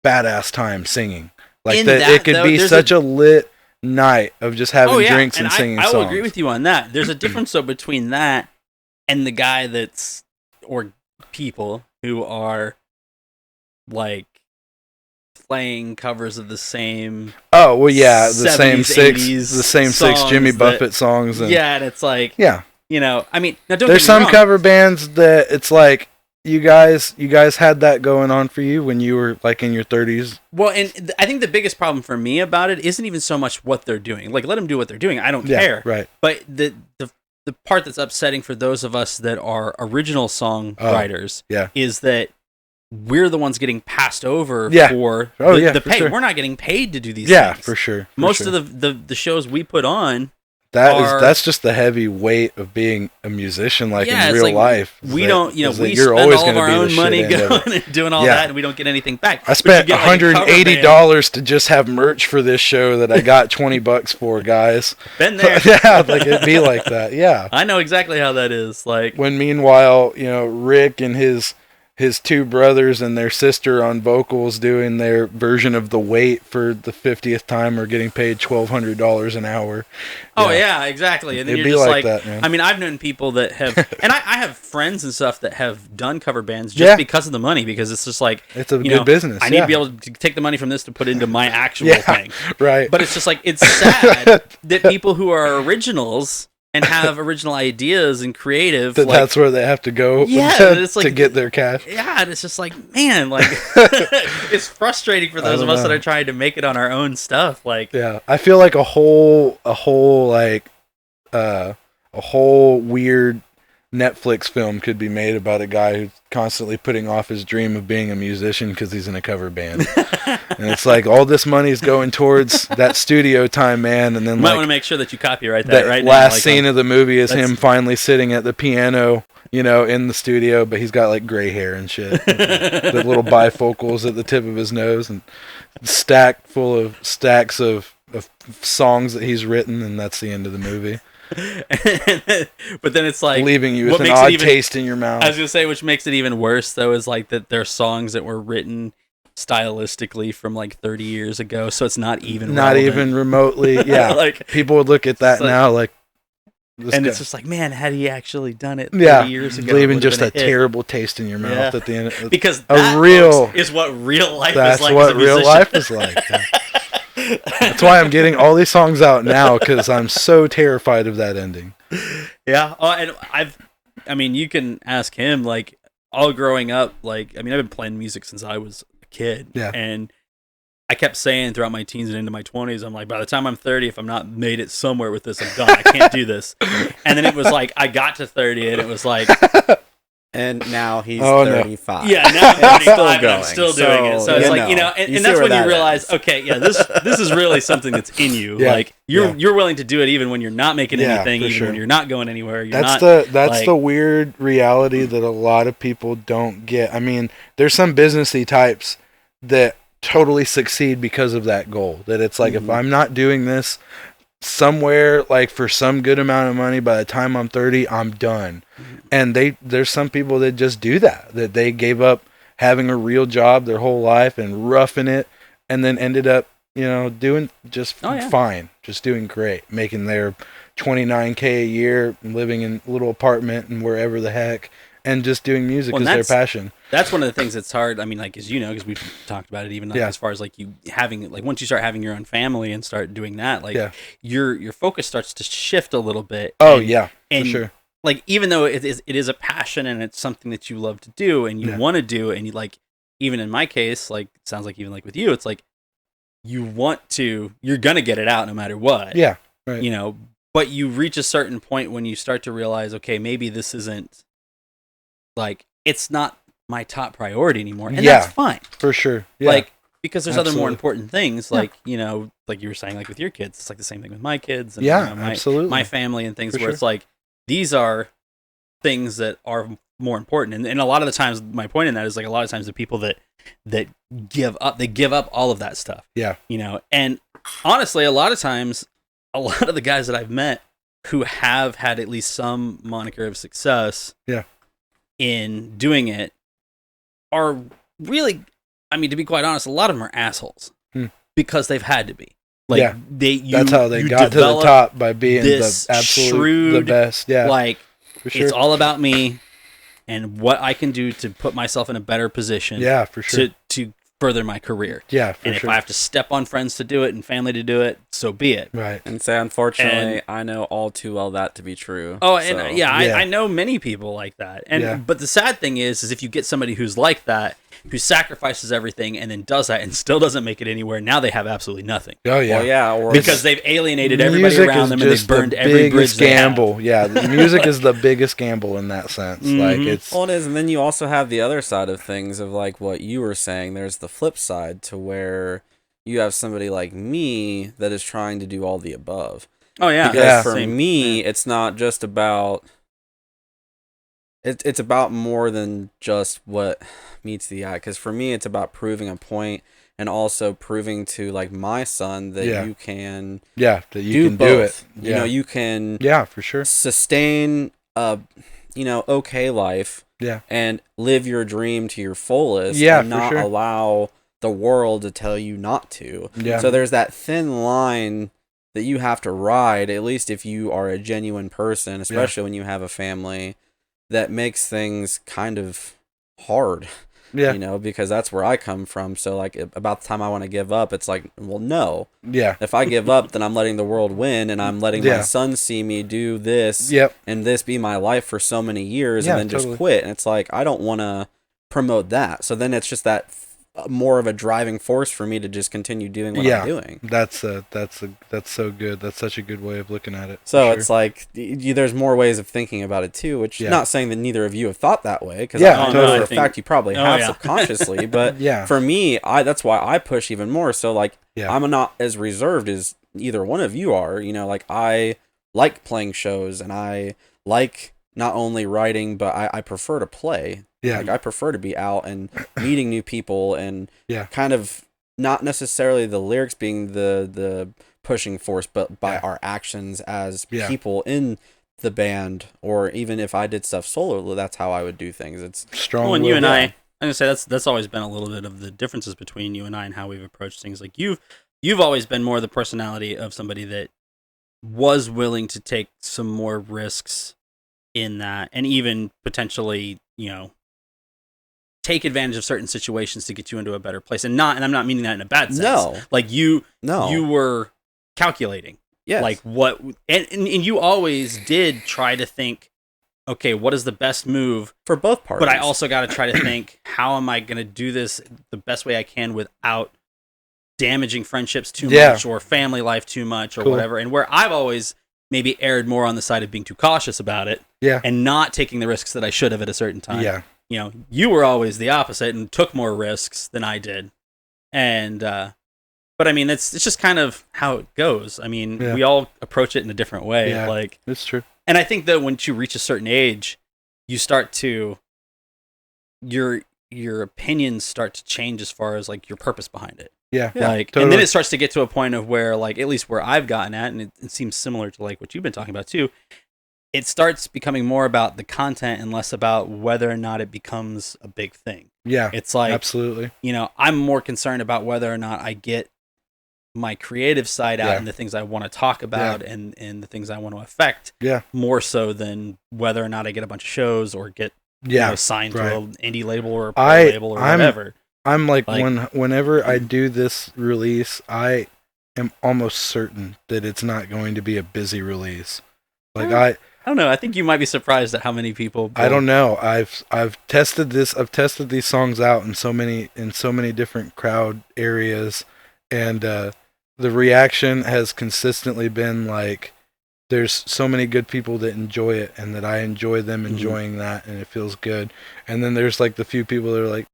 badass time singing. Like In that, that, it could though, be there's such a lit night of just having drinks and singing songs. I will agree with you on that. There's a difference though between that and the guy or people who are like playing covers of the same. Oh well, yeah, the 70s, same six Jimmy Buffett songs. And, yeah, and it's like, yeah, you know, I mean, now don't there's get me some wrong. cover bands that it's like you guys had that going on for you when you were like in your 30s. Well, and I think the biggest problem for me about it isn't even so much what they're doing. Like, let them do what they're doing. I don't care. Right. But the part that's upsetting for those of us that are original song writers is that we're the ones getting passed over for the pay. Sure. We're not getting paid to do these things. Yeah, for sure. Most of the shows we put on that's just the heavy weight of being a musician, like in real life. We don't, you know, we spend all of our own money going and doing all that, and we don't get anything back. I spent $180 to just have merch for this show that I got $20 for, guys. Been there. Yeah, like it'd be like that. Yeah, I know exactly how that is. Like when meanwhile, you know, Rick and his two brothers and their sister on vocals doing their version of The Wait for the 50th time are getting paid $1,200 an hour. Oh yeah, exactly. And then it'd you're just like that, man. I mean, I've known people that have, and I have friends and stuff that have done cover bands just because of the money, because it's just like, it's a good business. I need to be able to take the money from this to put into my actual thing. Right. But it's just like, it's sad that people who are originals and have original ideas and creative, that's where they have to go to get their cash. Yeah, and it's just like, man, like it's frustrating for those of us that are trying to make it on our own stuff. Like, yeah, I feel like a whole weird Netflix film could be made about a guy who's constantly putting off his dream of being a musician because he's in a cover band. And it's like all this money's going towards that studio time, man. And then you might want to make sure that you copyright that right now. Last scene of the movie is him finally sitting at the piano, you know, in the studio, but he's got like gray hair and shit. The little bifocals at the tip of his nose and stacks of songs that he's written, and that's the end of the movie. But then it's like leaving you with an odd taste in your mouth. I was gonna say, which makes it even worse though, is like that they're songs that were written stylistically from like 30 years ago, so it's not even remotely. Yeah, like people would look at that now like, it's just like, man, had he actually done it 30 years ago, leaving just a terrible taste in your mouth at the end. Because that is what real life is like. That's what real life is like. That's why I'm getting all these songs out now, because I'm so terrified of that ending. Yeah. And I mean, you can ask him, like, all growing up, like, I mean, I've been playing music since I was a kid. Yeah. And I kept saying throughout my teens and into my 20s, I'm like, by the time I'm 30, if I'm not made it somewhere with this, I'm done. I can't do this. And then it was like, I got to 30 and it was like... And now he's 35. No. Yeah, now I'm 35 and I'm still doing it. So it's like, you know, and that's when you realize, okay, yeah, this is really something that's in you. Yeah, like, you're willing to do it even when you're not making anything, even when you're not going anywhere. That's the weird reality that a lot of people don't get. I mean, there's some businessy types that totally succeed because of that goal. That it's like, if I'm not doing this somewhere like for some good amount of money, by the time I'm 30, I'm done. And there's some people that just do that they gave up having a real job their whole life and roughing it, and then ended up, you know, doing just fine, just doing great, making their $29K a year, living in a little apartment and wherever the heck, and just doing music is their passion. That's one of the things that's hard. I mean, like, as you know, because we've talked about it, even like, as far as like you having, like, once you start having your own family and start doing that, like your focus starts to shift a little bit. Oh, for sure. Like, even though it is a passion and it's something that you love to do and you want to do, and you, like, even in my case, like, it sounds like even like with you, it's like you're gonna get it out no matter what. Yeah. Right. You know, but you reach a certain point when you start to realize, okay, maybe this isn't, like, it's not my top priority anymore. And that's fine. For sure. Yeah. Like, because there's other more important things, like, you know, like you were saying, like with your kids, it's like the same thing with my kids and absolutely. My family and things where it's like, these are things that are more important. And a lot of the times, my point in that is, like, a lot of times the people that give up all of that stuff. Yeah. You know, and honestly, a lot of times, a lot of the guys that I've met who have had at least some moniker of success in doing it are really, I mean, to be quite honest, a lot of them are assholes. because they've had to be. Like Yeah. That's how they got to the top, by being the absolute the best. Yeah. Like for sure. it's all about me and what I can do to put myself in a better position. Yeah, for sure. To further my career. Yeah, for and sure. if I have to step on friends to do it and family to do it, so be it. Right. And say, unfortunately, I know all too well that to be true. Oh, so. and I know many people like that. And but the sad thing is if you get somebody who's like that, who sacrifices everything and then does that and still doesn't make it anywhere, now they have absolutely nothing. Oh yeah, well, yeah, or because they've alienated everybody around them and they've burned every bridge gamble. They have. Yeah, the music is the biggest gamble in that sense. Mm-hmm. Like it's well, it is, and then you also have the other side of things of like what you were saying. There's the flip side to where you have somebody like me that is trying to do all the above. Oh yeah, because for me, it's not just about. It's about more than just what meets the eye. Because for me, it's about proving a point and also proving to like my son that you can. Yeah, that you can do it. Yeah. You know, you can. Yeah, for sure. Sustain a, okay life. Yeah. And live your dream to your fullest. Yeah, and not allow the world to tell you not to. Yeah. So there's that thin line that you have to ride, at least if you are a genuine person, especially when you have a family, that makes things kind of hard. Yeah. Because that's where I come from. So like about the time I want to give up, it's like, well, no. Yeah. If I give up, then I'm letting the world win, and I'm letting my son see me do this and this be my life for so many years and then just quit. And it's like, I don't want to promote that. So then it's just that more of a driving force for me to just continue doing what I'm doing. That's so good. That's such a good way of looking at it. So it's like there's more ways of thinking about it too, which not saying that neither of you have thought that way, because I know for a fact you probably have subconsciously, but for me, that's why I push even more. So like I'm not as reserved as either one of you are. Like I like playing shows and I like not only writing, but I prefer to play. Yeah. Like I prefer to be out and meeting new people and yeah. kind of not necessarily the lyrics being the pushing force, but by our actions as people in the band, or even if I did stuff solo, that's how I would do things. It's strong. Well, and you and I'm gonna say that's always been a little bit of the differences between you and I and how we've approached things. Like you've always been more the personality of somebody that was willing to take some more risks in that, and even potentially, you know, take advantage of certain situations to get you into a better place. And I'm not meaning that in a bad sense. No. Like you were calculating. Yes. Like what, and you always did try to think, okay, what is the best move for both parties? But I also got to try to think, how am I going to do this the best way I can without damaging friendships too much or family life too much or whatever. And where I've always maybe erred more on the side of being too cautious about it and not taking the risks that I should have at a certain time. Yeah. You know, you were always the opposite and took more risks than I did. And, but I mean, it's just kind of how it goes. I mean, we all approach it in a different way. Yeah, like, it's true. And I think that once you reach a certain age, you start to, your opinions start to change as far as like your purpose behind it. Yeah. Like, totally. And then it starts to get to a point of where, like, at least where I've gotten at, and it seems similar to like what you've been talking about too, it starts becoming more about the content and less about whether or not it becomes a big thing. Yeah. It's like, absolutely. You know, I'm more concerned about whether or not I get my creative side out and the things I want to talk about and the things I want to affect more so than whether or not I get a bunch of shows or get signed to an indie label or a pro label or whatever. I'm like whenever I do this release, I am almost certain that it's not going to be a busy release. Like I don't know. I think you might be surprised at how many people. I don't know. I've tested this. I've tested these songs out in so many different crowd areas, and the reaction has consistently been like, there's so many good people that enjoy it, and that I enjoy them enjoying that, and it feels good. And then there's like the few people that are like,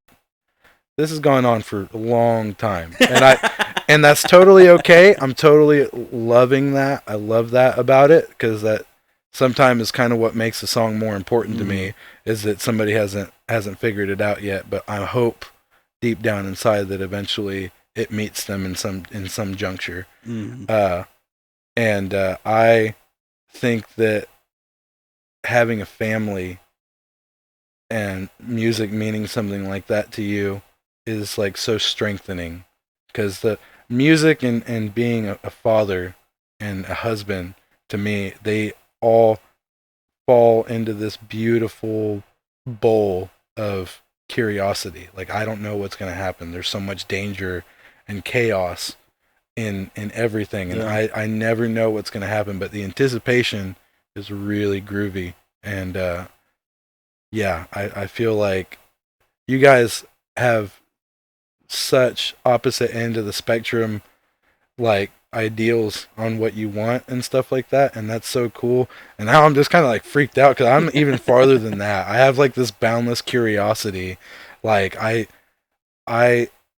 this has gone on for a long time, and and that's totally okay. I'm totally loving that. I love that about it, because that sometimes is kind of what makes a song more important to me, is that somebody hasn't figured it out yet, but I hope deep down inside that eventually it meets them in some juncture. And I think that having a family and music meaning something like that to you is like so strengthening, because music and being a father and a husband, to me, they all fall into this beautiful bowl of curiosity. Like, I don't know what's going to happen. There's so much danger and chaos in everything, and I never know what's going to happen, but the anticipation is really groovy. And I feel like you guys have such opposite end of the spectrum, like, ideals on what you want and stuff like that, and that's so cool. And now I'm just kind of like freaked out because I'm even farther than that. I have like this boundless curiosity. Like, I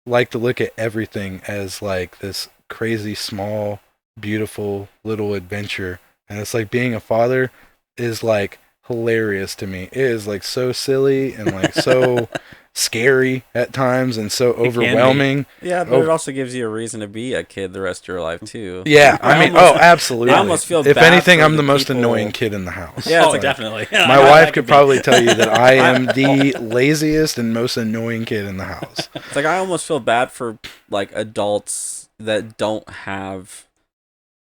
like to look at everything as like this crazy small beautiful little adventure, and it's like being a father is like hilarious to me. It is like so silly and like so scary at times and so overwhelming. Yeah, but it also gives you a reason to be a kid the rest of your life too. Yeah, I mean, absolutely. I almost feel if bad anything, for I'm the the most people- annoying kid in the house. Yeah, it's like, definitely. My wife could probably tell you that I am the laziest and most annoying kid in the house. It's like I almost feel bad for like adults that don't have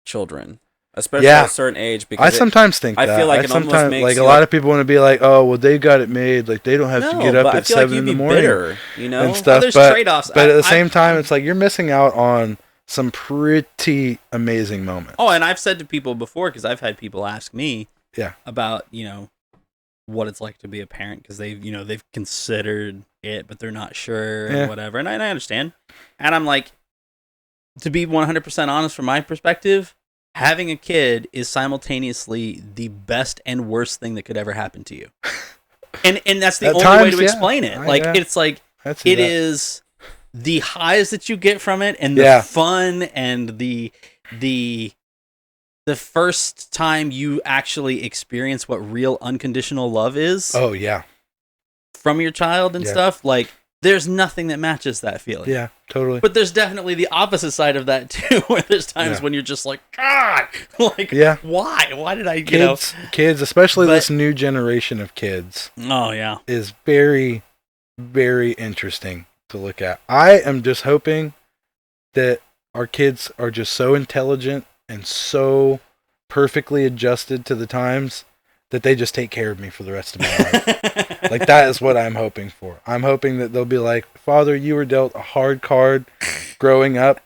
children, especially at a certain age. Because I sometimes think that. I feel like it sometimes, almost makes like, you a lot of people want to be like, oh, well, they got it made. Like, they don't have to get up but at I feel like 7 you'd in the be morning bitter, you know? and stuff. there's but trade-offs. But at the same time, it's like you're missing out on some pretty amazing moments. Oh, and I've said to people before, because I've had people ask me about, what it's like to be a parent, because they've considered it, but they're not sure and whatever. And I understand. And I'm like, to be 100% honest from my perspective, having a kid is simultaneously the best and worst thing that could ever happen to you. And that's the only way to explain it. Like, it's like, it is the highs that you get from it, and the fun, and the first time you actually experience what real unconditional love is. Oh, yeah. From your child and stuff. Like, there's nothing that matches that feeling. Yeah, totally. But there's definitely the opposite side of that too, where there's times when you're just like, God, like, why? Why did I, Kids, especially this new generation of kids. Oh, yeah. Is very, very interesting to look at. I am just hoping that our kids are just so intelligent and so perfectly adjusted to the times that they just take care of me for the rest of my life. Like, that is what I'm hoping for. I'm hoping that they'll be like, Father, you were dealt a hard card growing up.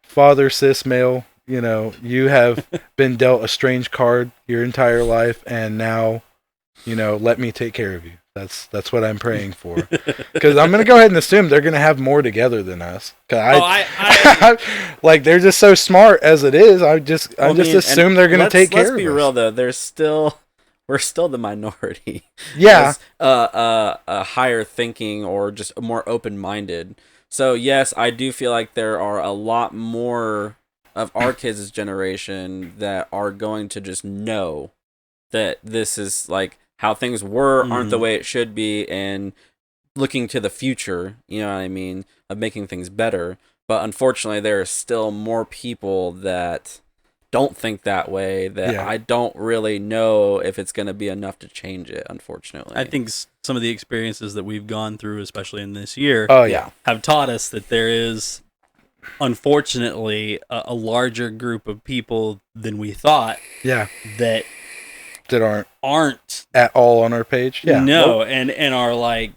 Father, cis male, you have been dealt a strange card your entire life, and now, let me take care of you. That's what I'm praying for. Because I'm going to go ahead and assume they're going to have more together than us. Like, they're just so smart as it is. I just assume they're going to take care of us. Let's be real, though. We're still the minority. Yeah. A higher thinking or just more open-minded. So, yes, I do feel like there are a lot more of our kids' generation that are going to just know that this is, like, how things aren't the way it should be, and looking to the future, you know what I mean, of making things better. But unfortunately, there are still more people that don't think that way, that I don't really know if it's going to be enough to change it, unfortunately. I think some of the experiences that we've gone through, especially in this year, have taught us that there is, unfortunately, a larger group of people than we thought that aren't at all on our page. Yeah. No, and are like,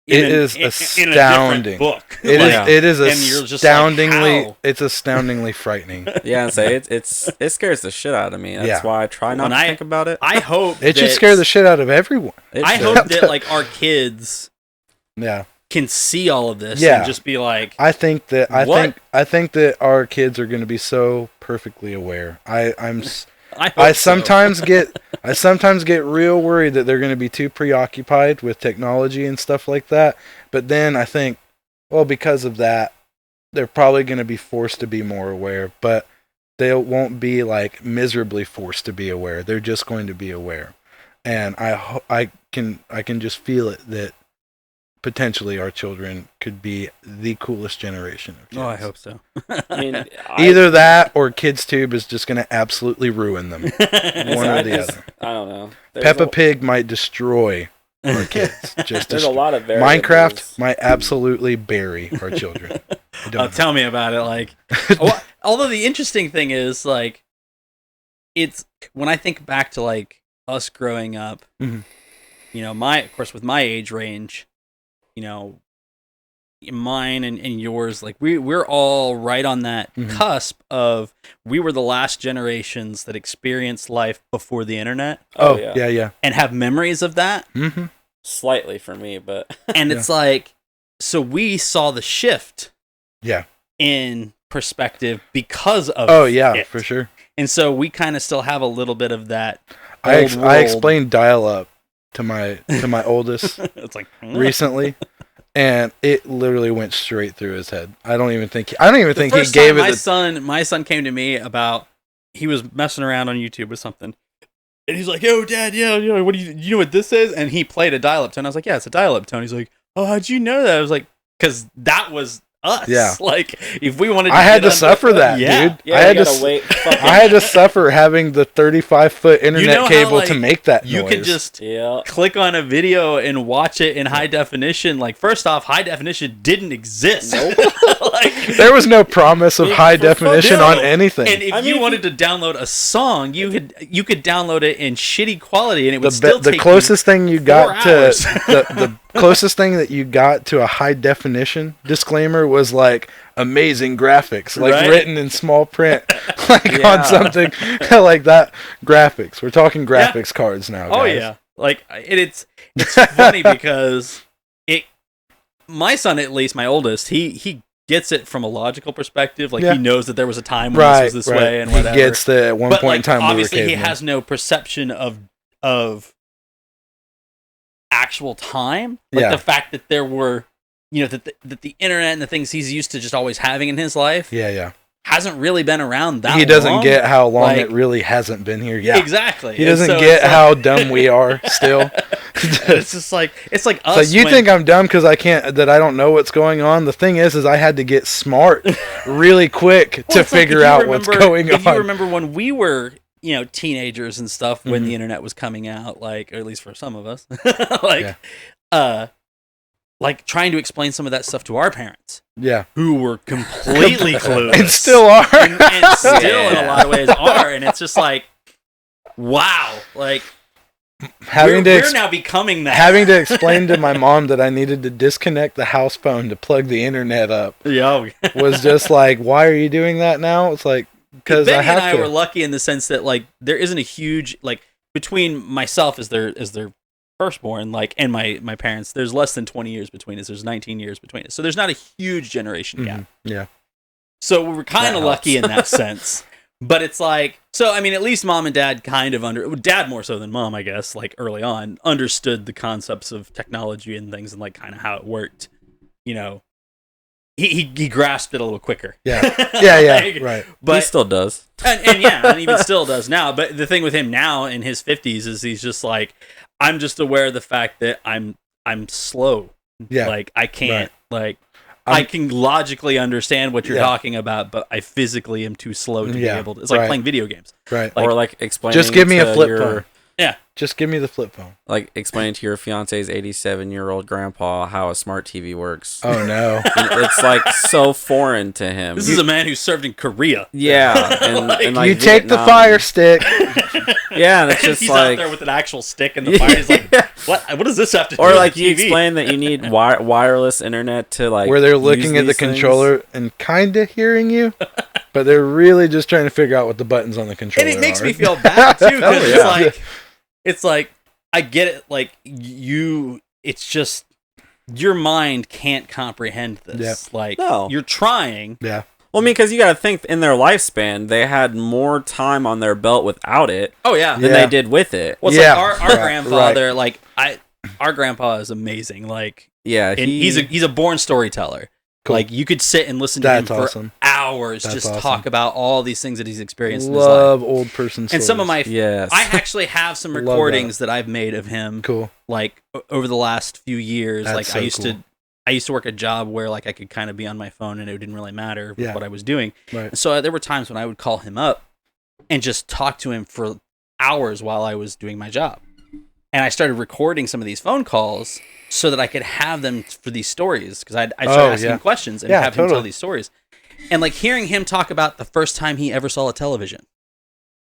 it is astounding. Book. It is and you're just astoundingly. Like, it's astoundingly frightening. Yeah, and say it scares the shit out of me. That's why I try not to think about it. I hope it should scare the shit out of everyone. I hope that, like, our kids can see all of this and just be like, I think that our kids are going to be so perfectly aware. I sometimes get real worried that they're going to be too preoccupied with technology and stuff like that. But then I think, well, because of that, they're probably going to be forced to be more aware. But they won't be like miserably forced to be aware. They're just going to be aware. And I can just feel it that potentially our children could be the coolest generation of kids. Oh, I hope so. I mean, either that or KidsTube is just going to absolutely ruin them. One or the other. I don't know. Peppa Pig might destroy our kids. There's a lot of variables. Minecraft might absolutely bury our children. Tell me about it. Like, although the interesting thing is, like, it's when I think back to like us growing up, Mhm. you know, of course, with my age range, you know, mine and yours, like we're all right on that cusp of we were the last generations that experienced life before the internet. Oh, yeah. And have memories of that. Mm-hmm. Slightly for me, but and it's like, so we saw the shift in perspective because of it. For sure. And so we kind of still have a little bit of that. I explained dial-up to my oldest It's like recently, and it literally went straight through his head. I don't even think he gave it. My son came to me about, he was messing around on YouTube with something, and he's like, "Yo, Dad, what do you know what this is?" And he played a dial-up tone. I was like, "Yeah, it's a dial-up tone." He's like, "Oh, how'd you know that?" I was like, "Cause that was us." Yeah. Like, if we wanted to I had to suffer that, dude. Yeah, I had wait. I had to suffer having the 35-foot internet cable to make that noise. You could just click on a video and watch it in high definition. Like, first off, high definition didn't exist. Nope. Like, there was no promise of high definition on anything. And if you wanted to download a song, you could download it in shitty quality, and it would still take the closest thing you got to hours. the closest thing that you got to a high definition disclaimer was like amazing graphics, like written in small print, like on something like that. Graphics. We're talking graphics cards now, guys. Oh yeah, like it's funny because my son, at least my oldest, he gets it from a logical perspective. Like he knows that there was a time when this was this way and whatever. He gets that at one point in time. Obviously, he has no perception of actual time. Like the fact that there were, that the internet and the things he's used to just always having in his life. Yeah. Hasn't really been around that long. He doesn't get how long it really hasn't been here. Yeah, exactly. He doesn't get how dumb we are still. It's just like us. So you think I'm dumb because I don't know what's going on? The thing is I had to get smart really quick to figure out what's going on. If you remember when we were, teenagers and stuff, when the internet was coming out, like, or at least for some of us, like trying to explain some of that stuff to our parents. Yeah. Who were completely clueless. And still are. And still in a lot of ways are. And it's just like, wow. Like, we're now becoming that. Having to explain to my mom that I needed to disconnect the house phone to plug the internet up was just like, why are you doing that now? It's like, because I have to. Benny and I were lucky in the sense that, like, there isn't a huge, like, between myself as their firstborn, like, and my parents, there's less than 20 years between us. There's 19 years between us. So there's not a huge generation gap. Yeah. So we were kind of lucky in that sense. But it's like, so, I mean, at least mom and dad kind of dad more so than mom, I guess, like early on, understood the concepts of technology and things and like kind of how it worked. He grasped it a little quicker. Yeah. Like, right. But he still does. And even still does now. But the thing with him now in his 50s is he's just like, I'm just aware of the fact that I'm slow. Yeah. Like, I can't, I can logically understand what you're talking about, but I physically am too slow to be able to. It's like playing video games. Right. Or like explaining. Just give me a flip phone. Yeah. Just give me the flip phone. Like explaining to your fiance's 87-year-old grandpa how a smart TV works. Oh, no. It's like so foreign to him. This is a man who served in Korea. Yeah. And like you take the fire stick. Yeah, and it's just he's like... out there with an actual stick in the fire. He's like, what does this have to do or like with you TV? explain that you need wireless internet to like where they're looking at the controller and kind of hearing you, but they're really just trying to figure out what the buttons on the controller are. And it makes me feel bad too, because it's like I get it, like it's just your mind can't comprehend this. Yeah. Like you're trying. Yeah. Well, I mean, because you got to think in their lifespan, they had more time on their belt without it. Oh yeah, than they did with it. Well, it's like our grandfather. Like our grandpa is amazing. Like he's a born storyteller. Cool. Like you could sit and listen to him for hours, talk about all these things that he's experienced. Love in his life. old person stories. And some of my, I actually have some recordings that I've made of him. Cool. Like over the last few years, I used to work a job where like I could kind of be on my phone and it didn't really matter what I was doing. Right. So there were times when I would call him up and just talk to him for hours while I was doing my job. And I started recording some of these phone calls so that I could have them for these stories, because I started asking him questions and have him tell these stories. And like hearing him talk about the first time he ever saw a television.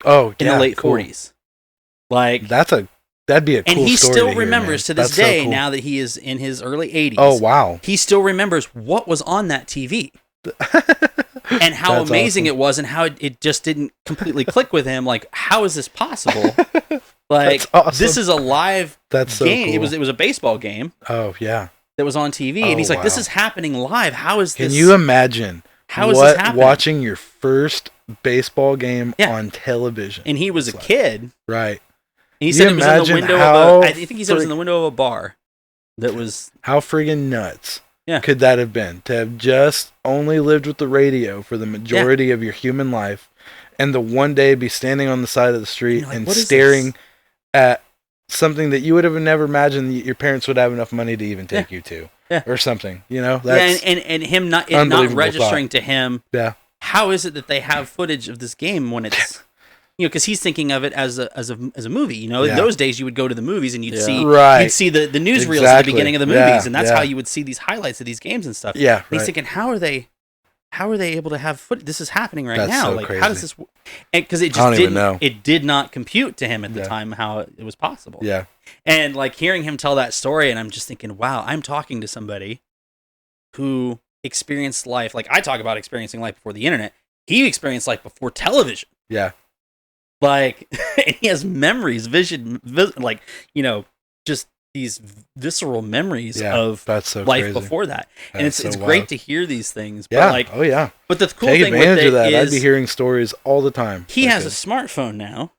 In the late 40s. Like that'd be a cool story. And he still hear, remembers man. to this That's day, so cool. now that he is in his early 80s. Oh, wow. He still remembers what was on that TV. And how amazing it was, and how it just didn't completely click with him. Like, how is this possible? Like, this is a live game. So cool. It was a baseball game. Oh, yeah. That was on TV. And he's like, this is happening live. How is this? Can you imagine this happening? Watching your first baseball game on television? And he was a kid. Right. And he said it was in the window of I think he said it was in the window of a bar. That was... How friggin' nuts could that have been? To have just only lived with the radio for the majority of your human life, and the one day be standing on the side of the street and staring at something that you would have never imagined that your parents would have enough money to even take you to. Or something, you know? That's and him not registering to him. Yeah. How is it that they have footage of this game when it's... You know, because he's thinking of it as a movie. You know, in those days you would go to the movies and you'd see the newsreels at the beginning of the movies, and that's how you would see these highlights of these games and stuff. Yeah, and he's thinking, how are they able to have footage? This is happening right that's now. So like, crazy. how does this? Because it just didn't. It did not compute to him at the time how it was possible. Yeah, and like hearing him tell that story, and I'm just thinking, wow, I'm talking to somebody who experienced life like I talk about experiencing life before the internet. He experienced life before television. Yeah. Like, and he has memories, like, you know, just these visceral memories of life before that. And it's great to hear these things. But like, but the cool thing with it is, I'd be hearing stories all the time. He has a smartphone now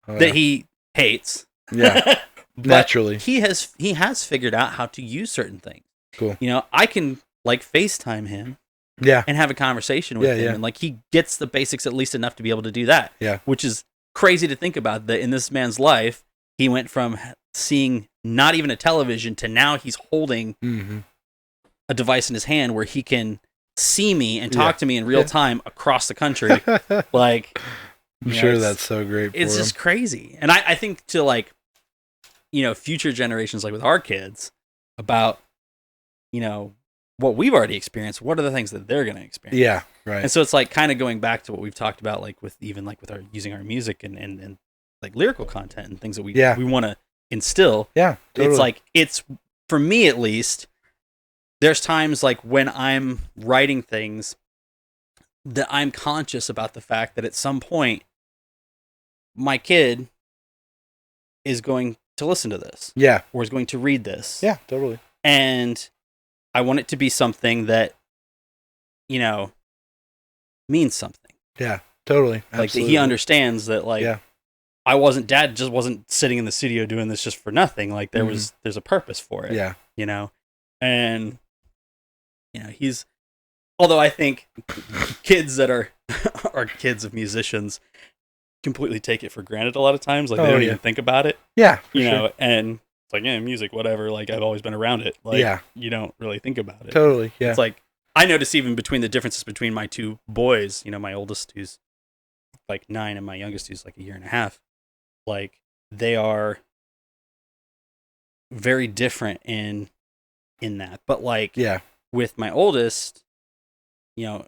that he hates. Yeah, naturally. He has figured out how to use certain things. Cool. You know, I can like FaceTime him. Yeah. And have a conversation with him. And like he gets the basics at least enough to be able to do that. Yeah. Which is crazy to think about, that in this man's life, he went from seeing not even a television to now he's holding a device in his hand where he can see me and talk to me in real time across the country. Like, I'm sure that's so great for it's him. just crazy. And I think to like, you know, future generations, like with our kids, about, you know, what we've already experienced, what are the things that they're going to experience? Yeah, right. And so it's like kind of going back to what we've talked about, like with our using our music and like lyrical content and things that we want to instill. Yeah, totally. It's like, it's, for me at least, there's times like when I'm writing things that I'm conscious about the fact that at some point my kid is going to listen to this. Yeah. Or is going to read this. Yeah, totally. And I want it to be something that, you know, means something. Yeah, totally. Absolutely. Like that he understands that, like, Dad just wasn't sitting in the studio doing this just for nothing. Like there's a purpose for it. Yeah. You know? And, you know, although I think kids that are kids of musicians completely take it for granted a lot of times. Like they don't even think about it. Yeah. You know, and it's like, yeah, music, whatever. Like, I've always been around it. Like, you don't really think about it. Totally, yeah. It's like, I notice even between the differences between my two boys, you know, my oldest who's like 9 and my youngest who's like a year and a half, like, they are very different in that. But like, with my oldest, you know,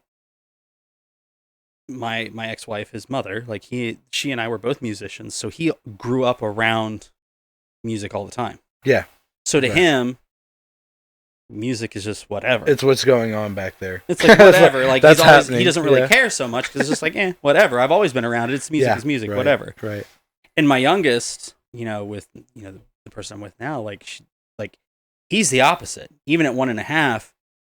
my ex-wife, his mother, like she and I were both musicians, so he grew up around music all the time. Yeah. So to him, music is just whatever. It's what's going on back there. It's like whatever. Like he doesn't really care so much because it's just like, whatever. I've always been around it. It's music. It's music. Right, whatever. Right. And my youngest, you know, with the person I'm with now, like he's the opposite. Even at 1.5,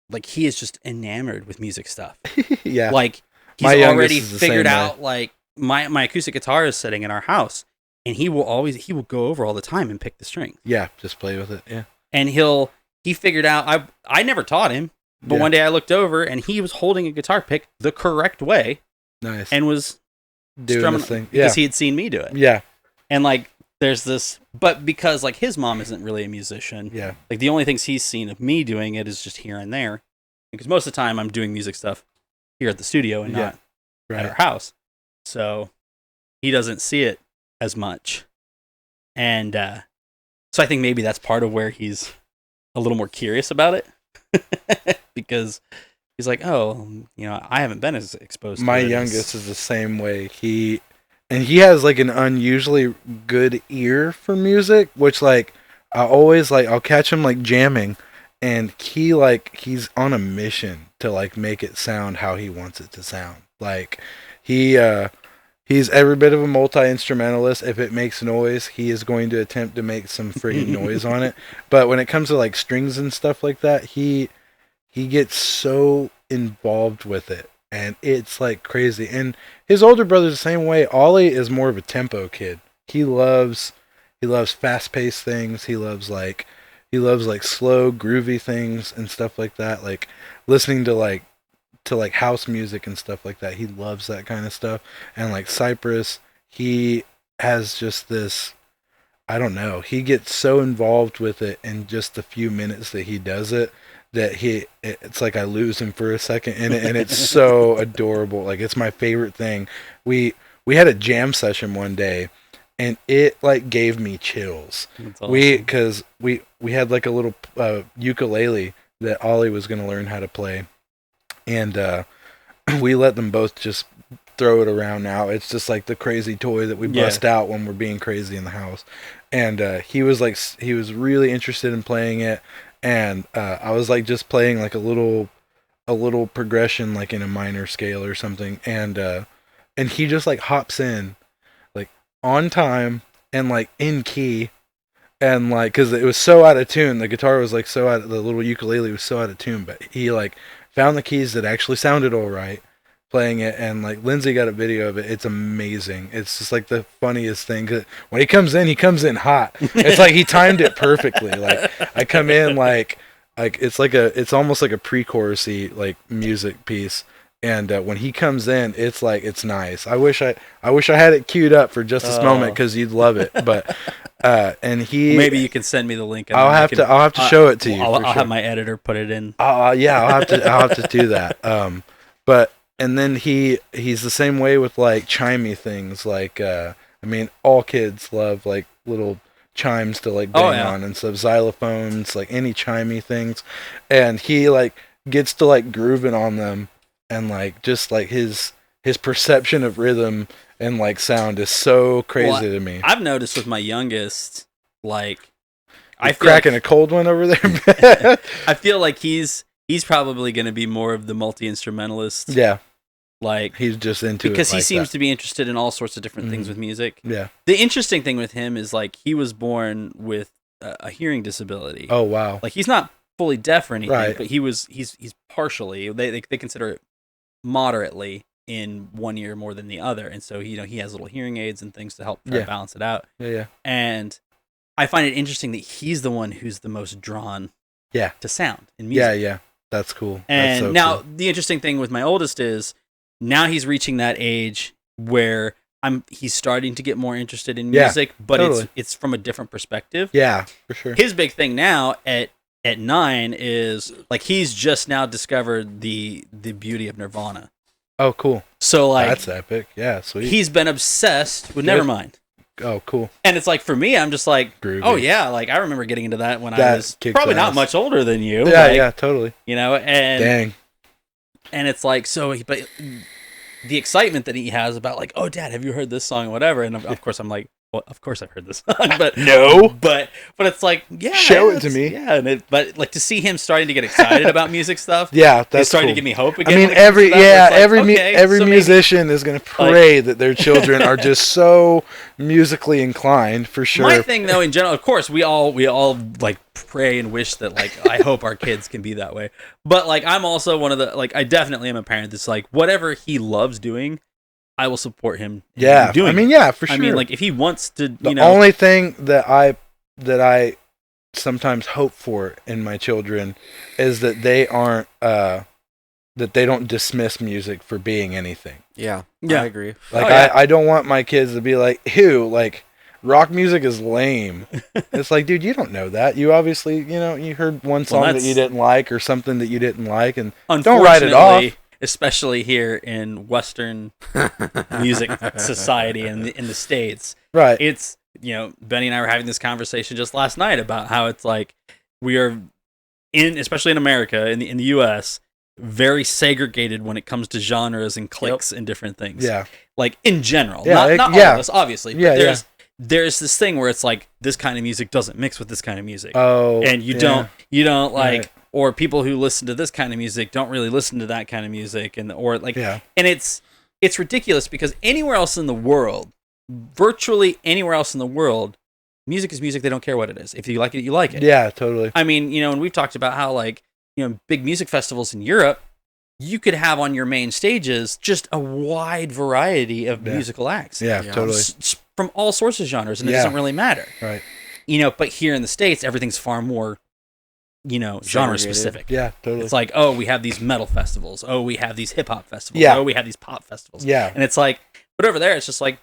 like he is just enamored with music stuff. Yeah. Like he's already figured out. Like my acoustic guitar is sitting in our house. And he will go over all the time and pick the strings. Yeah, just play with it. Yeah. And he figured out, I never taught him, but one day I looked over and he was holding a guitar pick the correct way. Nice. And was doing strumming this thing. because he had seen me do it. Yeah. And like there's this, but because like his mom isn't really a musician. Yeah. Like the only things he's seen of me doing it is just here and there. Because most of the time I'm doing music stuff here at the studio and not at our house. So he doesn't see it as much. And So I think maybe that's part of where he's a little more curious about it because he's like, oh, I haven't been as exposed to My it youngest is the same way. He has like an unusually good ear for music, which like I always like I'll catch him like jamming, and he's on a mission to like make it sound how he wants it to sound. Like he's every bit of a multi-instrumentalist. If it makes noise, he is going to attempt to make some friggin' noise on it. But when it comes to like strings and stuff like that, he gets so involved with it, and it's like crazy. And his older brother's the same way. Ollie is more of a tempo kid. He loves fast-paced things. He loves slow, groovy things and stuff like that. Like listening to house music and stuff like that. He loves that kind of stuff. And like Cypress, he has just this, I don't know, he gets so involved with it in just the few minutes that he does it that it's like I lose him for a second in it, and it's so adorable. Like it's my favorite thing. We had a jam session one day, and it like gave me chills. That's awesome. We had like a little ukulele that Ollie was going to learn how to play, and we let them both just throw it around now. It's just like the crazy toy that we bust out when we're being crazy in the house. And he was really interested in playing it, and I was like just playing like a little progression like in a minor scale or something, and he just like hops in like on time and like in key, and like because it was so out of tune, the guitar was like the little ukulele was so out of tune, but he like found the keys that actually sounded all right playing it, and like Lindsay got a video of it. It's amazing. It's just like the funniest thing. 'Cause when he comes in hot. It's like he timed it perfectly. Like I come in like it's almost like a pre-chorusy like music piece, and when he comes in, it's like it's nice. I wish I had it queued up for just this moment because you'd love it. But and he maybe you can send me the link. I'll have to show it to you. I'll have my editor put it in. Yeah, I'll have to do that. But and then he's the same way with like chimey things. Like I mean, all kids love like little chimes to like bang on and stuff, xylophones, like any chimey things, and he like gets to like grooving on them, and like just like his perception of rhythm and like sound is so crazy to me. I've noticed with my youngest, like I feel cracking a cold one over there. I feel like he's probably going to be more of the multi-instrumentalist. Yeah. Like he's just into because it he seems to be interested in all sorts of different things with music. Yeah. The interesting thing with him is like he was born with a hearing disability. Oh wow. Like he's not fully deaf or anything, right. but he's partially. They consider it moderately in one ear more than the other, and so he has little hearing aids and things to help try to balance it out. Yeah. And I find it interesting that he's the one who's the most drawn to sound in music. Yeah. That's cool. And that's so now cool. The interesting thing with my oldest is now he's reaching that age where he's starting to get more interested in music, but totally. it's from a different perspective. Yeah, for sure. His big thing now at 9 is like he's just now discovered the beauty of Nirvana. Oh, cool. So like that's epic. Yeah, sweet. He's been obsessed with Nevermind. Oh, cool. And it's like for me, I'm just like, groovy. Oh yeah, like I remember getting into that when I was probably not much older than you. Yeah, like, totally. And dang. And it's like but the excitement that he has about like, oh, Dad, have you heard this song or whatever? And of course I'm like, well, of course I've heard this song, but no. But it's like, yeah, show it to me. Yeah, but like to see him starting to get excited about music stuff. Yeah, that's starting cool. to give me hope again. I mean, every musician is going to pray that their children are just so musically inclined, for sure. My thing though, in general, of course, we all like pray and wish that like I hope our kids can be that way. But like I'm also one of the like I definitely am a parent that's like whatever he loves doing, I will support him. Yeah, doing I mean, yeah, for sure. I mean, like if he wants to, the only thing that I sometimes hope for in my children is that they aren't that they don't dismiss music for being anything. Yeah, I agree. Like I don't want my kids to be like, ew, like rock music is lame. It's like, dude, you don't know that. You obviously, you heard one song that you didn't like or something that you didn't like, and don't write it off. Especially here in Western music society in the States, right? It's Benny and I were having this conversation just last night about how it's like we are especially in America, in the US, very segregated when it comes to genres and cliques and different things. Yeah. Like in general, Yeah, not all of us, obviously. Yeah, but there's this thing where it's like this kind of music doesn't mix with this kind of music. Oh, and you don't like, right. or people who listen to this kind of music don't really listen to that kind of music, and it's ridiculous because anywhere else in the world, virtually anywhere else in the world, music is music. They don't care what it is. If you like it, you like it. Yeah, totally. I mean, and we've talked about how like big music festivals in Europe, you could have on your main stages just a wide variety of musical acts. Yeah, totally. From all sorts of genres, and it doesn't really matter. Right. But here in the States, everything's far more, genre specific. Yeah, totally. It's like, oh, we have these metal festivals. Oh, we have these hip hop festivals. Yeah. Oh, we have these pop festivals. Yeah. And it's like, but over there, it's just like,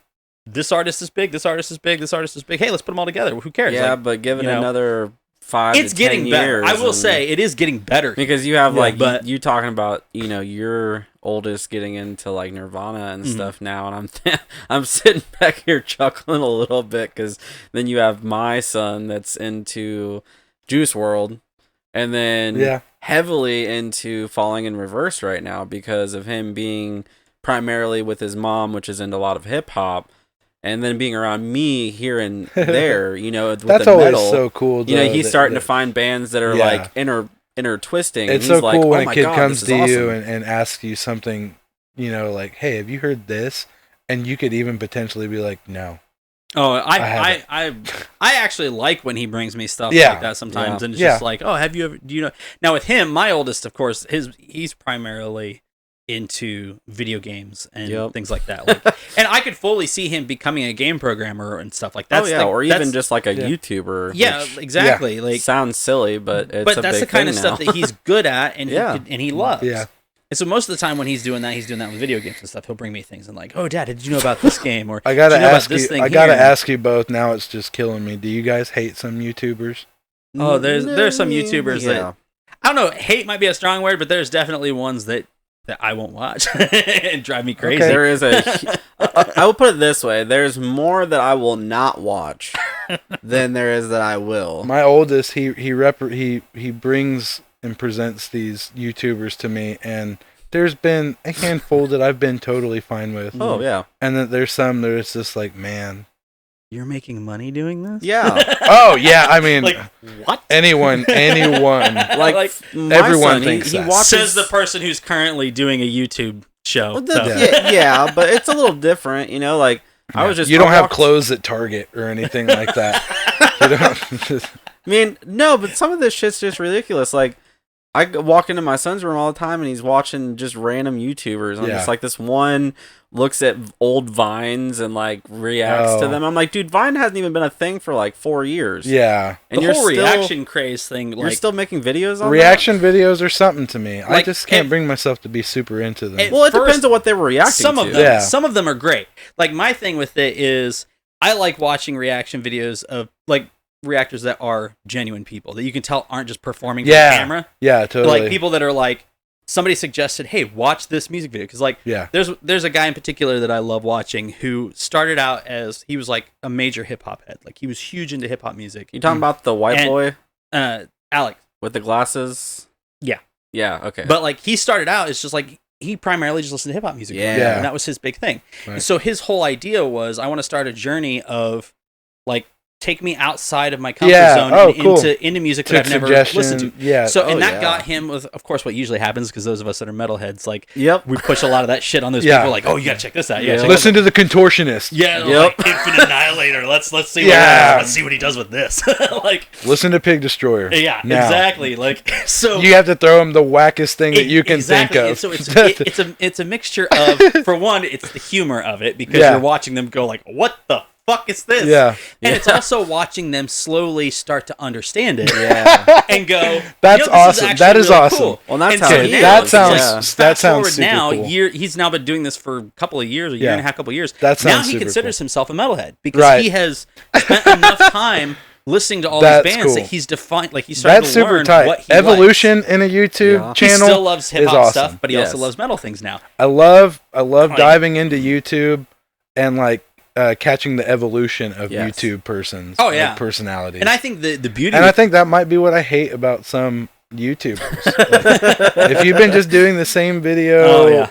this artist is big, this artist is big, this artist is big. Hey, let's put them all together. Who cares? Yeah, like, but give it another 5 it's to 10 getting better. years. I will say it is getting better. Because you have you talking about, your oldest getting into like Nirvana and stuff now, and I'm sitting back here chuckling a little bit because then you have my son that's into Juice WRLD, and then heavily into Falling in Reverse right now because of him being primarily with his mom, which is into a lot of hip hop. And then being around me here and there, with that's the always metal, so cool. He's starting to find bands that are like inner twisting. It's so cool when a kid comes to you and asks you something, like, "Hey, have you heard this?" And you could even potentially be like, "No." Oh, I actually like when he brings me stuff like that sometimes, and it's just like, "Oh, have you ever? Do you know?" Now with him, my oldest, of course, he's primarily into video games and things like that. Like, and I could fully see him becoming a game programmer and stuff like that. Or even just like a YouTuber. Yeah, exactly. Like, sounds silly, but it's that's the kind of stuff that he's good at and he loves. Yeah. And so most of the time when he's doing that with video games and stuff. He'll bring me things and like, "Oh, Dad, did you know about this game?" Or I gotta ask you both. Now it's just killing me. Do you guys hate some YouTubers? Oh, there's some YouTubers that I don't know. Hate might be a strong word, but there's definitely ones that I won't watch and drive me crazy. Okay. There is I will put it this way: there's more that I will not watch than there is that I will. My oldest, he brings and presents these YouTubers to me, and there's been a handful that I've been totally fine with. Oh yeah, and then there's some that it's just like, man, you're making money doing this? Yeah. Oh yeah, I mean, like what? Anyone, like everyone son, thinks he that. watches... Says the person who's currently doing a YouTube show. Well, yeah, but it's a little different, Like I was just you don't have clothes at Target or anything like that. You don't. I mean, no, but some of this shit's just ridiculous. Like, I walk into my son's room all the time, and he's watching just random YouTubers. I'm just like, this one looks at old Vines and, like, reacts to them. I'm like, dude, Vine hasn't even been a thing for, like, 4 years. Yeah. And the whole reaction craze thing, like... You're still making videos on reaction videos are something to me. Like, I just can't bring myself to be super into them. Well, it depends on what they were reacting to. Some of them are great. Like, my thing with it is, I like watching reaction videos of, like, reactors that are genuine people that you can tell aren't just performing for the camera. Yeah, totally. Like people that are like, somebody suggested, "Hey, watch this music video," because like, there's a guy in particular that I love watching who started out as he was like a major hip hop head, like he was huge into hip hop music. You talking about the white boy, Alex with the glasses? Yeah, okay. But like he started out as just like he primarily just listened to hip hop music, and that was his big thing. Right. And so his whole idea was, I want to start a journey of like, take me outside of my comfort zone and into music that I've never listened to. Yeah. So that got him with, of course, what usually happens, because those of us that are metalheads, like, we push a lot of that shit on those people. Like, oh, you gotta check this out. Yeah, listen to the Contortionist. Yeah, like Infinite Annihilator. Let's see. Let's see what he does with this. Like, listen to Pig Destroyer. Yeah, exactly. Like, so you have to throw him the wackest thing that you can think of. And so it's a mixture of, for one, it's the humor of it, because you're watching them go like, what the fuck is this? Yeah. And it's also watching them slowly start to understand it. And go, that's awesome. That is awesome. Cool. Well, that's how that sounds super now, cool. He's now been doing this for a couple of years, a year and a half, couple of years. Now he considers himself a metalhead, because he has spent enough time listening to all these bands that he's defined, like he's starting to learn what he Evolution likes. In a YouTube channel. He still loves hip hop stuff, awesome. but he also loves metal things now. I love diving into YouTube and like catching the evolution of Yes. YouTube persons. Oh, yeah. like, personalities. And I think the beauty. And I think that might be what I hate about some YouTubers. Like, if you've been just doing the same video, Oh, yeah.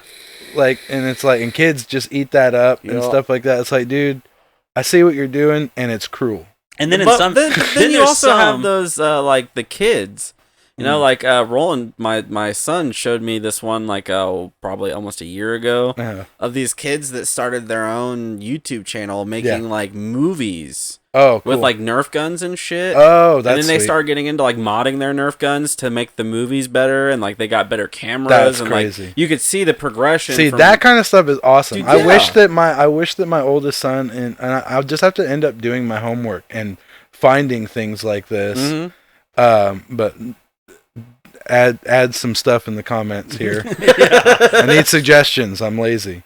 like, and it's like, and kids just eat that up and Yep. stuff like that. It's like, dude, I see what you're doing, and it's cruel. And then in But some, then you there's also have some- those like the kids. You know, like Roland, my son showed me this one like probably almost a year ago of these kids that started their own YouTube channel making like movies Oh, cool. with like Nerf guns and shit. Oh, that's and then they sweet. started getting into like modding their Nerf guns to make the movies better, and like they got better cameras. That's and crazy. Like you could see the progression. See, from, that kind of stuff is awesome. Dude, I yeah. wish that my oldest son and I'll just have to end up doing my homework and finding things like this. Mm-hmm. But add some stuff in the comments here. I need suggestions. I'm lazy.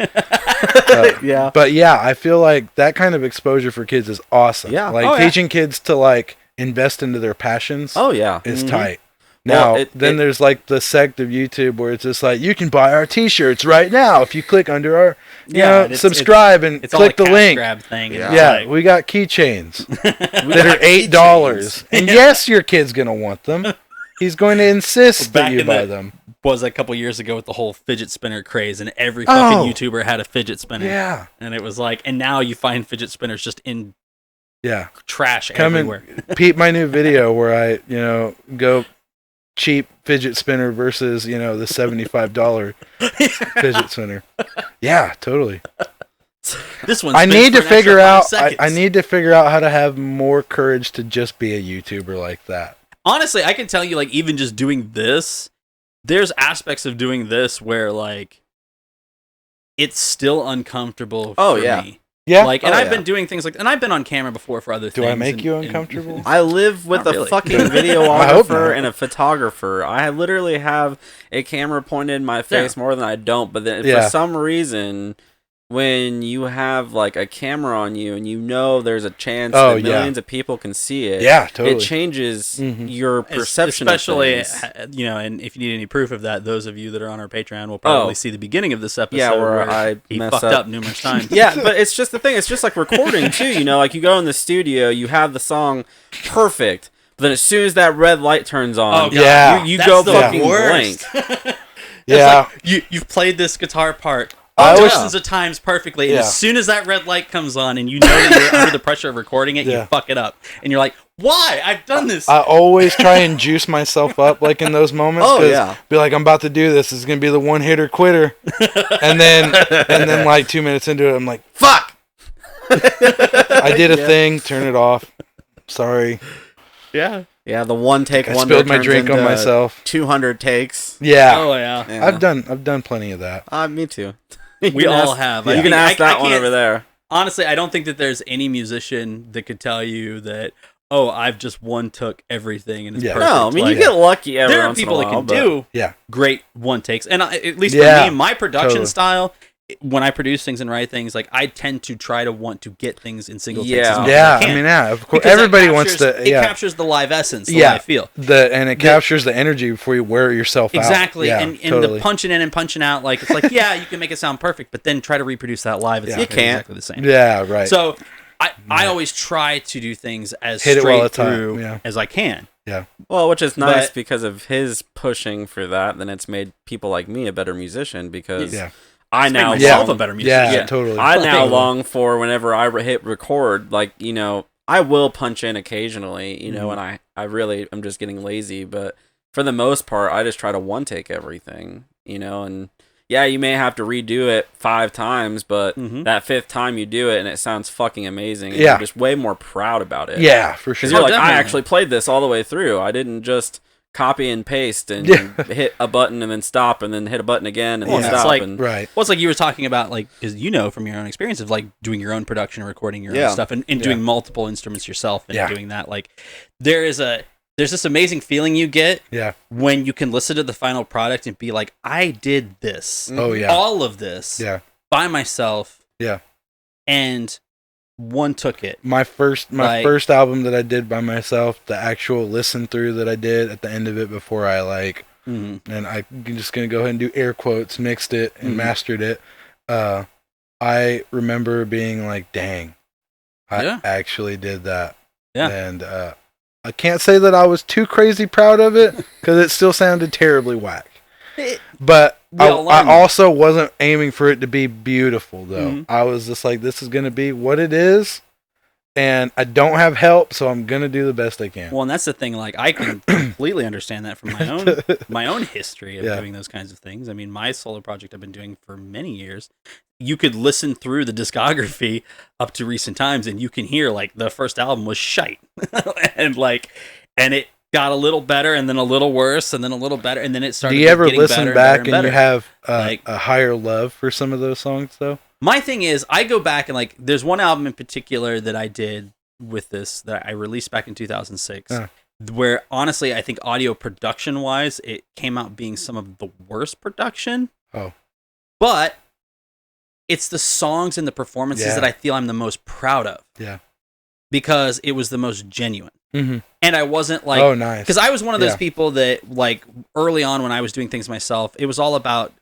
Yeah. But yeah, I feel like that kind of exposure for kids is awesome. Yeah. Like Oh, yeah. teaching kids to like invest into their passions Oh yeah. is Mhm. tight. Well, Now, then it- there's like the sect of YouTube where it's just like, you can buy our t-shirts right now if you click under our, you Yeah, know, and it's- subscribe and it's all click a the cash link. grab thing. and Yeah, it's like- we got keychains We that got are $8. And yes, your kid's going to want them. He's going to insist Back that you in buy the- them. was a couple years ago with the whole fidget spinner craze, and every Oh. fucking YouTuber had a fidget spinner. Yeah. And it was like, and now you find fidget spinners just in Yeah. trash Come everywhere. and peep my new video where I, go cheap fidget spinner versus, the $75 fidget spinner. Yeah, totally. This one. I need to figure out. I I need to figure out how to have more courage to just be a YouTuber like that. Honestly, I can tell you, like, even just doing this, there's aspects of doing this where, like, it's still uncomfortable Oh, for yeah. me. Yeah. Like, and Oh, I've yeah. been doing things like, and I've been on camera before for other Do things. I make and- you and- uncomfortable? I live with Not a really. fucking I hope videographer not. and a photographer. I literally have a camera pointed in my face more than I don't. But then Yeah. for some reason, when you have like a camera on you and you know there's a chance Oh, that yeah. millions of people can see it, Yeah, totally. it changes Mhm. your perception Especially, of things. and if you need any proof of that, those of you that are on our Patreon will probably Oh. see the beginning of this episode Yeah, where I he mess fucked up. up numerous times. Yeah, but it's just the thing. It's just like recording too. You know, like you go in the studio, you have the song perfect, but then as soon as that red light turns on, Oh, God. Yeah. you That's go the fucking worst. blank. Yeah. You've played this guitar part I always- dozens of times perfectly, and Yeah. as soon as that red light comes on, and you know that you're under the pressure of recording it, Yeah. you fuck it up, and you're like, "Why? I've done this." I always try and juice myself up like in those moments. Oh, 'cause yeah. Be like, I'm about to do this. It's gonna be the one hitter quitter. and then like 2 minutes into it, I'm like, Fuck. I did a thing. Turn it off. Sorry. yeah. Yeah, the one take I wonder spilled my turns drink on into myself. 200 takes. Yeah. Oh yeah. Yeah. I've done plenty of that. Me too. We all have. You I can think- ask I that one can't- over there. Honestly, I don't think that there's any musician that could tell you that. Oh, I've just one took everything and it's Yeah. perfect. No, I mean Like, you get lucky every there are once in a people that while, can but- do Yeah. great one takes, and at least Yeah, for me, my production totally. style, when I produce things and write things, like I tend to try to want to get things in single takes. Yeah. As much Yeah. as I, can. Of course. Because that Everybody wants captures- to. It Yeah. captures the live essence. The Yeah. live feel. And it captures the energy before you wear yourself out. Exactly, Yeah, and totally. the punching in and punching out, like it's like, yeah, you can make it sound perfect, but then try to reproduce that live. It's Yeah. not You gonna be can't. exactly the same. Yeah. Right. So I always try to do things as Hit it while straight it's hot, through yeah. as I can. Well, which is nice But- because of his pushing for that. Then it's made people like me a better musician because Yeah. I It's made now myself long- a better musician. Yeah. Totally. I now Like- long for whenever I hit record, like, you know, I will punch in occasionally, you know, and I really am just getting lazy, but for the most part, I just try to one take everything, you know, and yeah, you may have to redo it 5 times, but that 5th time you do it and it sounds fucking amazing. And Yeah. you're just way more proud about it. Yeah, for sure. Because you're like, I definitely. actually played this all the way through. I didn't just copy and paste and Yeah. hit a button and then stop and then hit a button again and Well, then it's stop. like- and Right. Well, it's like you were talking about, like, because you know from your own experience of like doing your own production, recording your Yeah. own stuff, and doing multiple instruments yourself, and Yeah. doing that. Like, there's this amazing feeling you get Yeah. when you can listen to the final product and be like, I did this, Oh yeah. all of this, Yeah. by myself, Yeah. and one took it. My first Like- album that I did by myself, the actual listen through that I did at the end of it before I like, Mm-hmm. and I'm just gonna go ahead and do air quotes, mixed it and Mhm. mastered it. I remember being like, dang, I Yeah. actually did that. Yeah. And I can't say that I was too crazy proud of it because it still sounded terribly whack. But I also wasn't aiming for it to be beautiful, though. Mhm. I was just like, this is going to be what it is. And I don't have help, so I'm going to do the best I can. Well, and that's the thing. Like, I can completely understand that from my own history of doing those kinds of things. I mean, my solo project I've been doing for many years. You could listen through the discography up to recent times, and you can hear like the first album was shite, and it got a little better, and then a little worse, and then a little better, and then it started. Do you ever getting listen better back and you have like, a higher love for some of those songs, though? My thing is, I go back and like, there's one album in particular that I did with this that I released back in 2006, where honestly, I think audio production wise, it came out being some of the worst production. Oh, but it's the songs and the performances that I feel I'm the most proud of. Yeah, because it was the most genuine. Mm-hmm. And I wasn't like, oh, nice, because I was one of those people that like early on when I was doing things myself, it was all about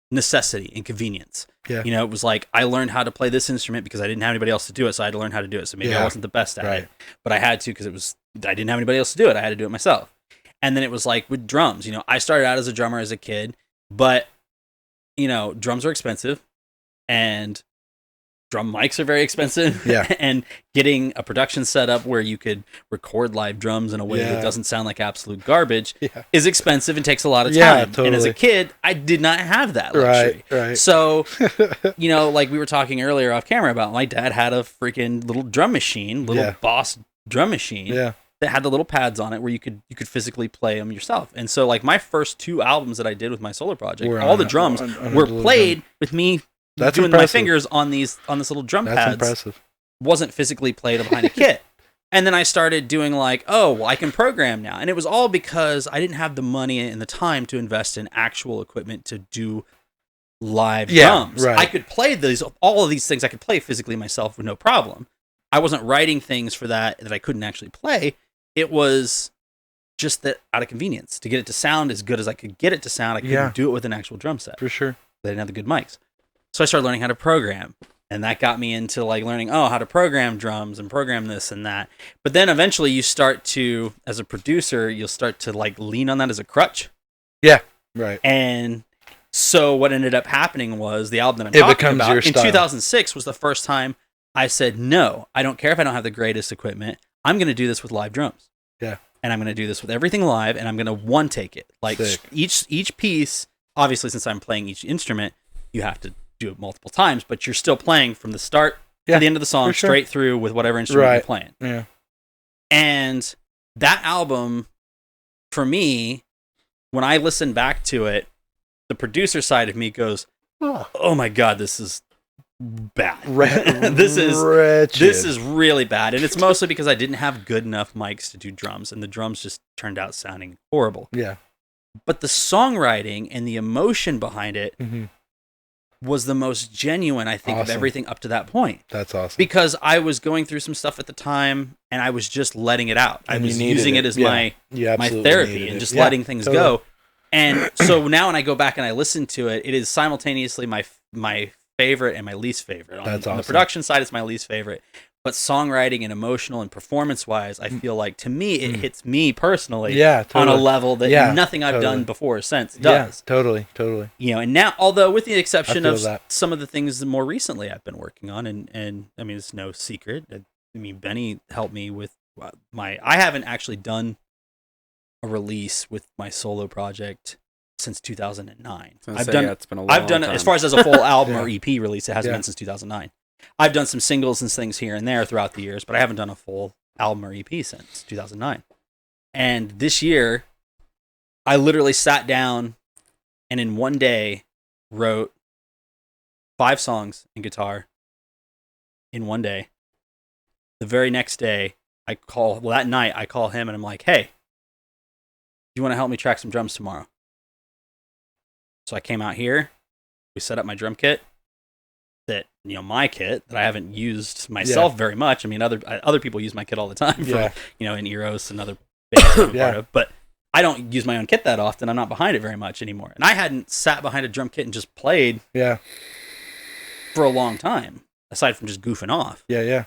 necessity and convenience. Yeah. You know, it was like I learned how to play this instrument because I didn't have anybody else to do it, so I had to learn how to do it. So maybe I wasn't the best at it, but I had to because I didn't have anybody else to do it. I had to do it myself. And then it was like with drums. You know, I started out as a drummer as a kid, but you know, drums are expensive, and drum mics are very expensive. Yeah. And getting a production set up where you could record live drums in a way that doesn't sound like absolute garbage is expensive and takes a lot of time. Yeah, totally. And as a kid, I did not have that luxury. Right. So, you know, like we were talking earlier off camera about, my dad had a freaking little drum machine, Boss drum machine that had the little pads on it where you could physically play them yourself. And so like my first 2 albums that I did with my solo project, all the drums were played with me doing my fingers on this little drum pads. That's impressive. Wasn't physically played behind a kit. And then I started doing like, oh, well, I can program now. And it was all because I didn't have the money and the time to invest in actual equipment to do live drums. Right. I could play all of these things I could play physically myself with no problem. I wasn't writing things for that I couldn't actually play. It was just that out of convenience to get it to sound as good as I could get it to sound. I couldn't do it with an actual drum set. For sure. They didn't have the good mics. So I started learning how to program, and that got me into like learning, how to program drums and program this and that. But then eventually you start to, as a producer, you'll start to like lean on that as a crutch. Yeah, right. And so what ended up happening was the album that I'm talking about in 2006 was the first time I said, no, I don't care if I don't have the greatest equipment. I'm going to do this with live drums. Yeah. And I'm going to do this with everything live, and I'm going to one take it. Like each piece, obviously since I'm playing each instrument, you have to do it multiple times, but you're still playing from the start to the end of the song straight through with whatever instrument you're playing. Yeah. And that album, for me, when I listen back to it, the producer side of me goes, oh my God, this is bad. This is really bad. And it's mostly because I didn't have good enough mics to do drums, and the drums just turned out sounding horrible. Yeah. But the songwriting and the emotion behind it was the most genuine, I think, of everything up to that point. That's awesome. Because I was going through some stuff at the time, and I was just letting it out. I was using it as my therapy and just letting things go. And so now when I go back and I listen to it, it is simultaneously my favorite and my least favorite. On the production side, it's my least favorite. But songwriting and emotional and performance-wise, I feel like, to me, it hits me personally on a level that nothing I've done before or since does. Yeah, totally. You know, and now, although with the exception of some of the things more recently I've been working on, and I mean, it's no secret. I mean, Benny helped me with I haven't actually done a release with my solo project since 2009. It's been a long I've done time. it as far as a full album or EP release. It hasn't been since 2009. I've done some singles and things here and there throughout the years, but I haven't done a full album or EP since 2009. And this year, I literally sat down and in one day wrote 5 songs in guitar in one day. The very next day, that night, I call him and I'm like, hey, do you want to help me track some drums tomorrow? So I came out here, we set up my drum kit. My kit that I haven't used myself very much. I mean, other people use my kit all the time for, in Eros and other bands I'm part of, but I don't use my own kit that often. I'm not behind it very much anymore. And I hadn't sat behind a drum kit and just played for a long time, aside from just goofing off. Yeah.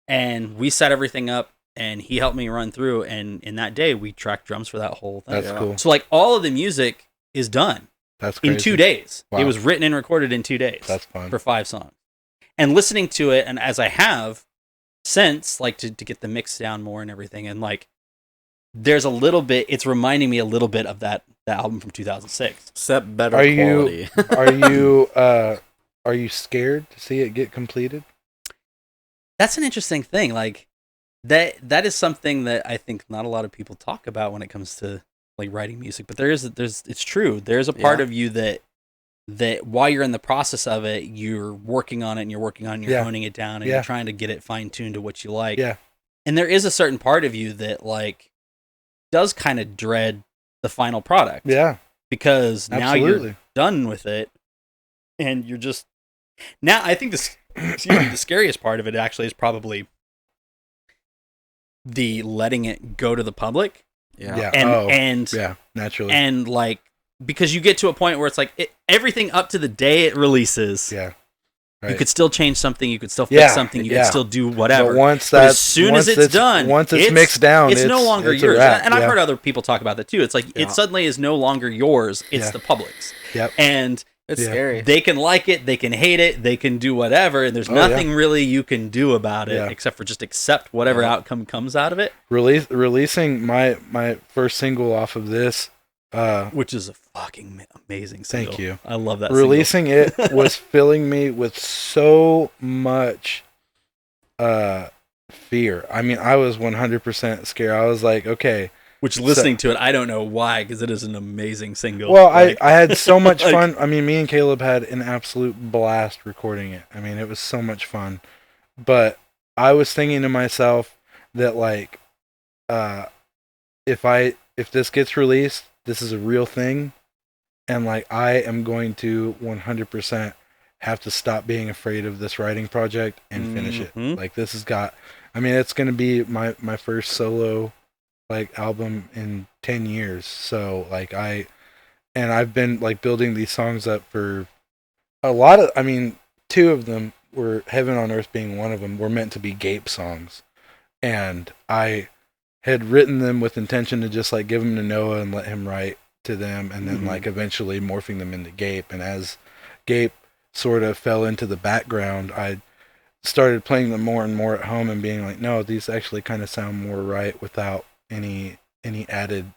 And we set everything up, and he helped me run through. And in that day, we tracked drums for that whole thing. That's cool. So like all of the music is done. That's crazy. In 2 days. Wow. It was written and recorded in 2 days. That's fun. For 5 songs. And listening to it, and as I have since, like to get the mix down more and everything, and like there's a little bit, it's reminding me a little bit of that album from 2006. Except better quality. Are you scared to see it get completed? That's an interesting thing. Like that is something that I think not a lot of people talk about when it comes to like writing music, but it's true. There's a part of you that while you're in the process of it, you're working on it and you're honing it down and you're trying to get it fine tuned to what you like. Yeah. And there is a certain part of you that like does kind of dread the final product. Yeah. Because now you're done with it and you're just now I think the scariest part of it actually is probably the letting it go to the public. Yeah. And naturally. And like because you get to a point where it's like everything up to the day it releases. Yeah. Right. You could still change something, you could still fix something, you could still do whatever. But as soon as it's done, once it's mixed down, it's no longer yours. And I've Yeah. heard other people talk about that too. It's like it suddenly is no longer yours, it's the public's. Yep. And it's scary. They can like it, they can hate it, they can do whatever, and there's nothing really you can do about it except for just accept whatever outcome comes out of it. Releasing my first single off of this, which is a fucking amazing single. Thank you. I love that Releasing it was filling me with so much fear. I mean, I was 100% scared. I was like, okay. Which listening to it, I don't know why, because it is an amazing single. Well, I had so much fun. I mean, me and Caleb had an absolute blast recording it. I mean, it was so much fun. But I was thinking to myself that, like, if this gets released, this is a real thing. And, like, I am going to 100% have to stop being afraid of this writing project and finish it. Like, this has got... I mean, it's going to be my first solo... like album in 10 years. So like I've been like building these songs up for a lot of, I mean, 2 of them were Heaven on Earth being one of them were meant to be Gape songs. And I had written them with intention to just like give them to Noah and let him write to them. And then like eventually morphing them into Gape. And as Gape sort of fell into the background, I started playing them more and more at home and being like, no, these actually kind of sound more right without any added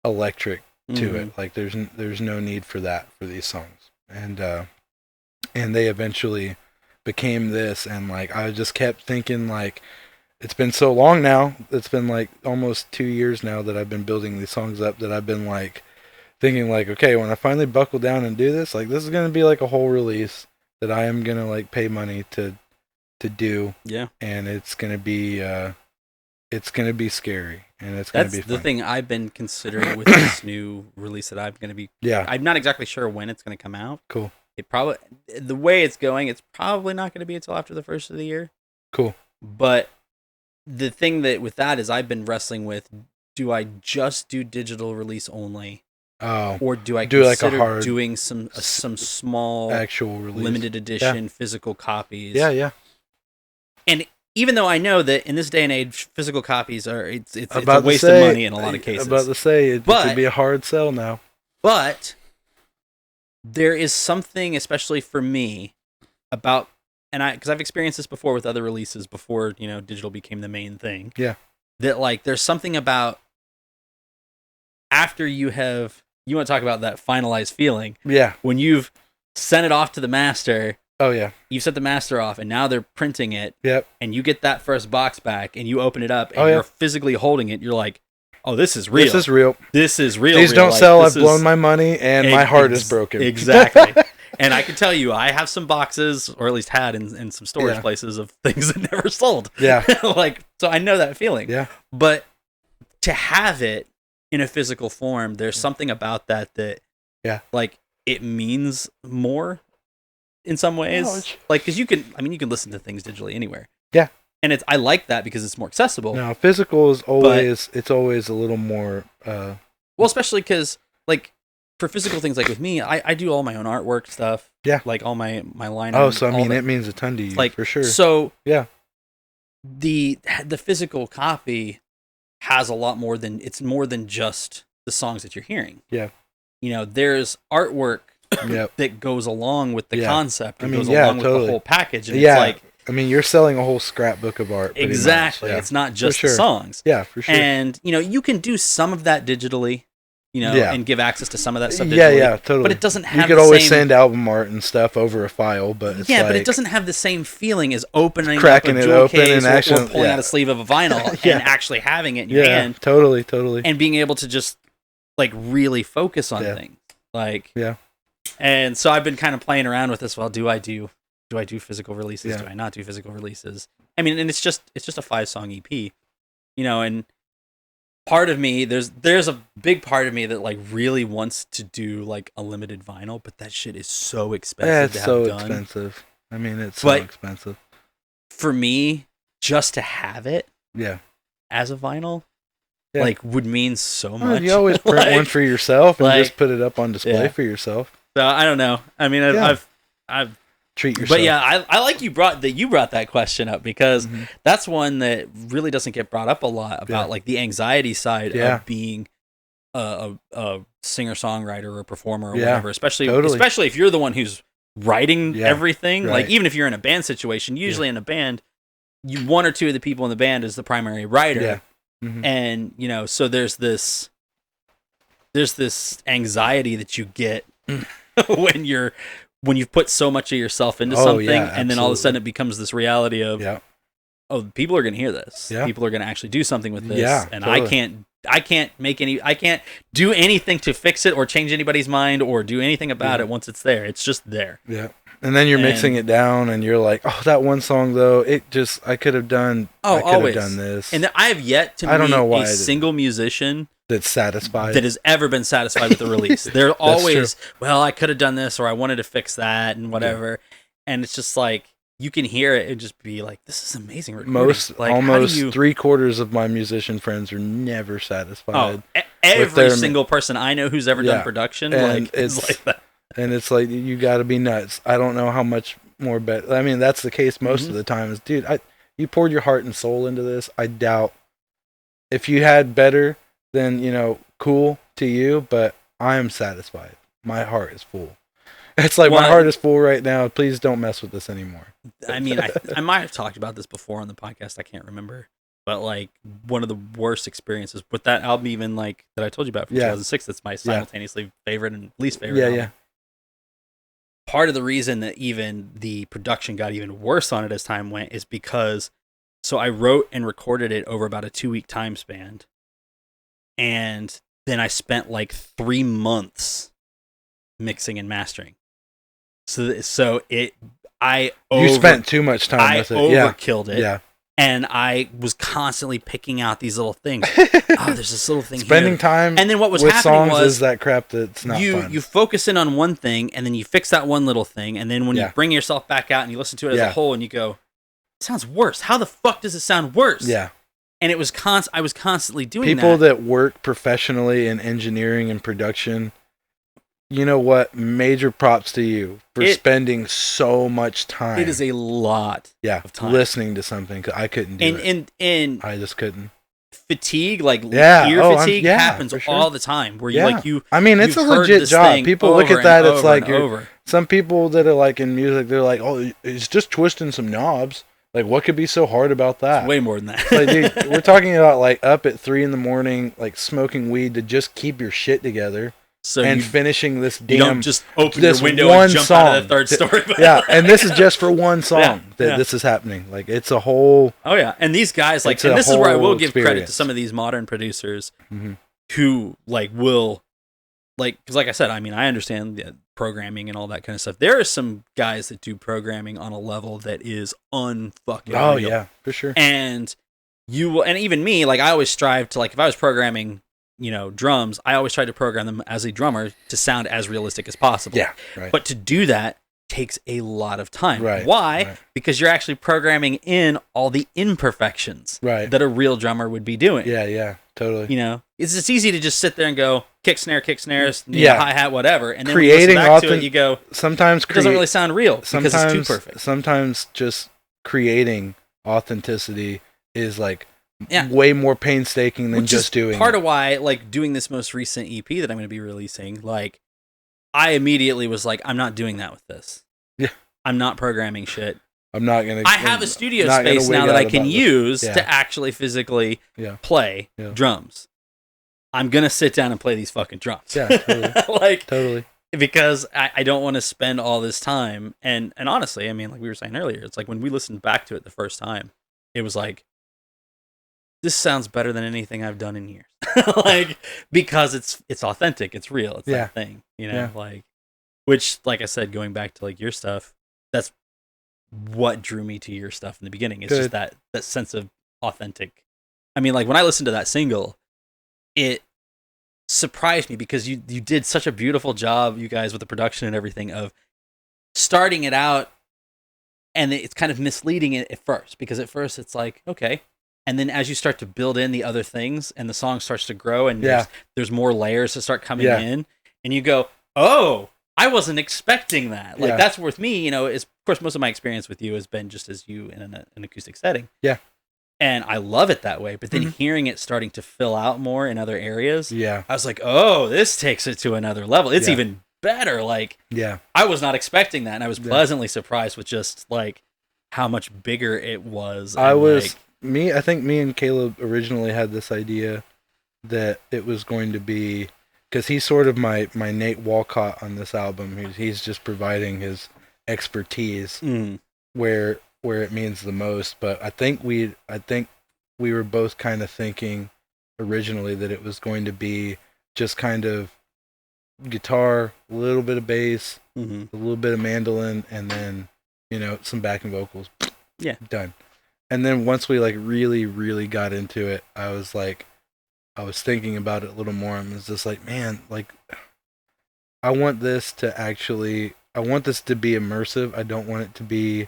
electric to it. Like there's no need for that for these songs. And they eventually became this, and like I just kept thinking like it's been so long now. It's been like almost 2 years now that I've been building these songs up, that I've been like thinking like, okay, when I finally buckle down and do this, like this is going to be like a whole release that I am going to like pay money to do. Yeah. And it's going to be scary, and it's going to be fun. That's the thing I've been considering with this new release that I'm going to be... Yeah. I'm not exactly sure when it's going to come out. Cool. It probably... The way it's going, it's probably not going to be until after the first of the year. Cool. But the thing that with that is I've been wrestling with, do I just do digital release only? Oh. Or do I do consider like a hard doing some small... actual release. Limited edition physical copies? Yeah. And even though I know that in this day and age, physical copies are it's a waste of money in a lot of cases. About to say it could be a hard sell now. But there is something, especially for me, about because I've experienced this before with other releases before digital became the main thing. Yeah. That like there's something about after you want to talk about that finalized feeling. Yeah. When you've sent it off to the master. Oh, yeah. You set the master off, and now they're printing it. Yep. And you get that first box back, and you open it up, and you're physically holding it. You're like, oh, this is real. This is real. This is real. These don't sell. I've blown my money, and my heart is broken. Exactly. And I can tell you, I have some boxes, or at least had in some storage places of things that never sold. Yeah. So I know that feeling. Yeah. But to have it in a physical form, there's something about that like, it means more. In some ways, like because you can listen to things digitally anywhere. Yeah, and I like that because it's more accessible. No, physical is always it's always a little more. Well, especially because like for physical things, like with me, I do all my own artwork stuff. Yeah. Like all my line. Oh, so I mean, it means a ton to you, like, for sure. So yeah, the physical copy has a lot more than, it's more than just the songs that you're hearing. Yeah. You know, there's artwork that goes along with the concept. It goes along with the whole package. And it's like, I mean, you're selling a whole scrapbook of art. Exactly. Yeah. It's not just the songs. Yeah, for sure. And, you know, you can do some of that digitally, you know, and give access to some of that stuff digitally. Yeah, totally. But it doesn't have You could always send album art and stuff over a file, but it's but it doesn't have the same feeling as opening cracking up a it jewel open case and actually or pulling out a sleeve of a vinyl and actually having it in your hand. Totally. And being able to just, like, really focus on things. Like, and so I've been kind of playing around with this. Well, do I do physical releases? Do I not do physical releases? I mean, and it's just a 5-song EP, you know, and part of me, there's a big part of me that, like, really wants to do, like, a limited vinyl, but that shit is so expensive to have done. Expensive. I mean, it's so expensive. For me, just to have it as a vinyl, like, would mean so much. You always print one for yourself and just put it up on display for yourself. So I don't know. I mean, I've treat yourself. But yeah, I like you brought that question up, because that's one that really doesn't get brought up a lot, about like the anxiety side of being a singer songwriter or a performer or whatever, especially if you're the one who's writing everything. Like, even if you're in a band situation, usually in a band, one or two of the people in the band is the primary writer. And, you know, so there's this anxiety that you get when you've put so much of yourself into something, and then all of a sudden it becomes this reality of, people are going to hear this. People are going to actually do something with this, and I can't do anything to fix it or change anybody's mind or do anything about it once it's there. It's just there. Yeah. And then you're mixing it down, and you're like, "Oh, that one song though, I could have done. I could have done this." And I have yet to meet a single musician that's satisfied, that has ever been satisfied with the release. They're always, well, I could have done this, or I wanted to fix that, and whatever. And it's just like, you can hear it and just be like, "This is amazing recording." Almost 3/4 of my musician friends are never satisfied. Every single person I know who's ever done production, and it's like that. And it's like, you got to be nuts. I don't know how much more better. I mean, that's the case most of the time. Is, dude, you poured your heart and soul into this. I doubt if you had better, then, you know, cool to you. But I am satisfied. My heart is full. It's like, my heart is full right now. Please don't mess with this anymore. I mean, I might have talked about this before on the podcast. I can't remember. But, like, one of the worst experiences with that album, even, like, that I told you about from 2006, that's my simultaneously favorite and least favorite album. Yeah. Part of the reason that even the production got even worse on it as time went is because, so I wrote and recorded it over about a 2-week time span. And then I spent like 3 months mixing and mastering. You spent too much time with it. I overkilled it. Yeah. And I was constantly picking out these little things. Oh, there's this little thing Spending time and then what was with happening songs was is that crap that's not fun. You focus in on one thing, and then you fix that one little thing, and then when you bring yourself back out and you listen to it as a whole, and you go, it sounds worse. How the fuck does it sound worse? Yeah. And it was I was constantly doing that. People that work professionally in engineering and production, you know what? Major props to you for spending so much time. It is a lot of time listening to something. 'Cause I couldn't do it. And I just couldn't. Fatigue, like ear fatigue, happens all the time. Where I mean, it's a legit job. People look at that. It's like some people that are like in music. They're like, "Oh, it's just twisting some knobs." Like, what could be so hard about that? It's way more than that. Like, dude, we're talking about like up at 3 a.m, like smoking weed to just keep your shit together. And finishing this damn, you don't just open your window and jump out of the third story. And this is just for one song that this is happening. Like, it's a whole. Oh yeah, and these guys, like, and this is where I will give credit to some of these modern producers who like will, like, because like I said, I mean, I understand the programming and all that kind of stuff. There are some guys that do programming on a level that is unfucking. Oh real. Yeah, for sure. And you will, and even me, like, I always strive to, like, if I was programming, you know, drums, I always try to program them as a drummer to sound as realistic as possible. Yeah, right. But to do that takes a lot of time. Right. Why? Right. Because you're actually programming in all the imperfections that a real drummer would be doing. Yeah, yeah. Totally. You know, it's just easy to just sit there and go kick, snare, Yeah. hi-hat, whatever. And then Creating when you listen back to it, you go, sometimes it doesn't really sound real because it's too perfect. Sometimes just creating authenticity is like Yeah. way more painstaking than Which just is doing part it. of why, like, doing this most recent EP that I'm going to be releasing, like, I immediately was like, I'm not doing that with this. Yeah. I'm not programming shit. I'm not gonna. I have a studio not gonna space wig now that out I can about this. use Yeah. to actually physically Yeah. play Yeah. drums. I'm gonna sit down and play these fucking drums. Yeah, totally. Like, Totally. because I don't want to spend all this time. And honestly, I mean, like we were saying earlier, it's like when we listened back to it the first time, it was like, this sounds better than anything I've done in years. Like, because it's authentic, it's real, it's Yeah. that thing, you know, Yeah. like, which, like I said, going back to like your stuff, that's what drew me to your stuff in the beginning. It's Good. just that sense of authentic. I mean, like when I listened to that single, it surprised me because you did such a beautiful job, you guys, with the production and everything, of starting it out, and it's kind of misleading at first, because at first it's like, okay, and then as you start to build in the other things and the song starts to grow and Yeah. there's more layers to start coming Yeah. in, and you go, oh, I wasn't expecting that. Like, Yeah. that's worth me, you know. Is, of course, most of my experience with you has been just as you in an acoustic setting. Yeah. And I love it that way. But then Mhm. hearing it starting to fill out more in other areas, Yeah. I was like, oh, this takes it to another level. It's Yeah. even better. Like, Yeah. I was not expecting that, and I was Yeah. pleasantly surprised with just like how much bigger it was. I and, was like, I think me and Caleb originally had this idea that it was going to be, because he's sort of my Nate Walcott on this album. He's just providing his expertise where it means the most. But I think we were both kind of thinking originally that it was going to be just kind of guitar, a little bit of bass, mhm. a little bit of mandolin, and then, you know, some backing vocals. Yeah. Done. And then once we like really, really got into it, I was thinking about it a little more, and was just like, man, like, I want this to be immersive. I don't want it to be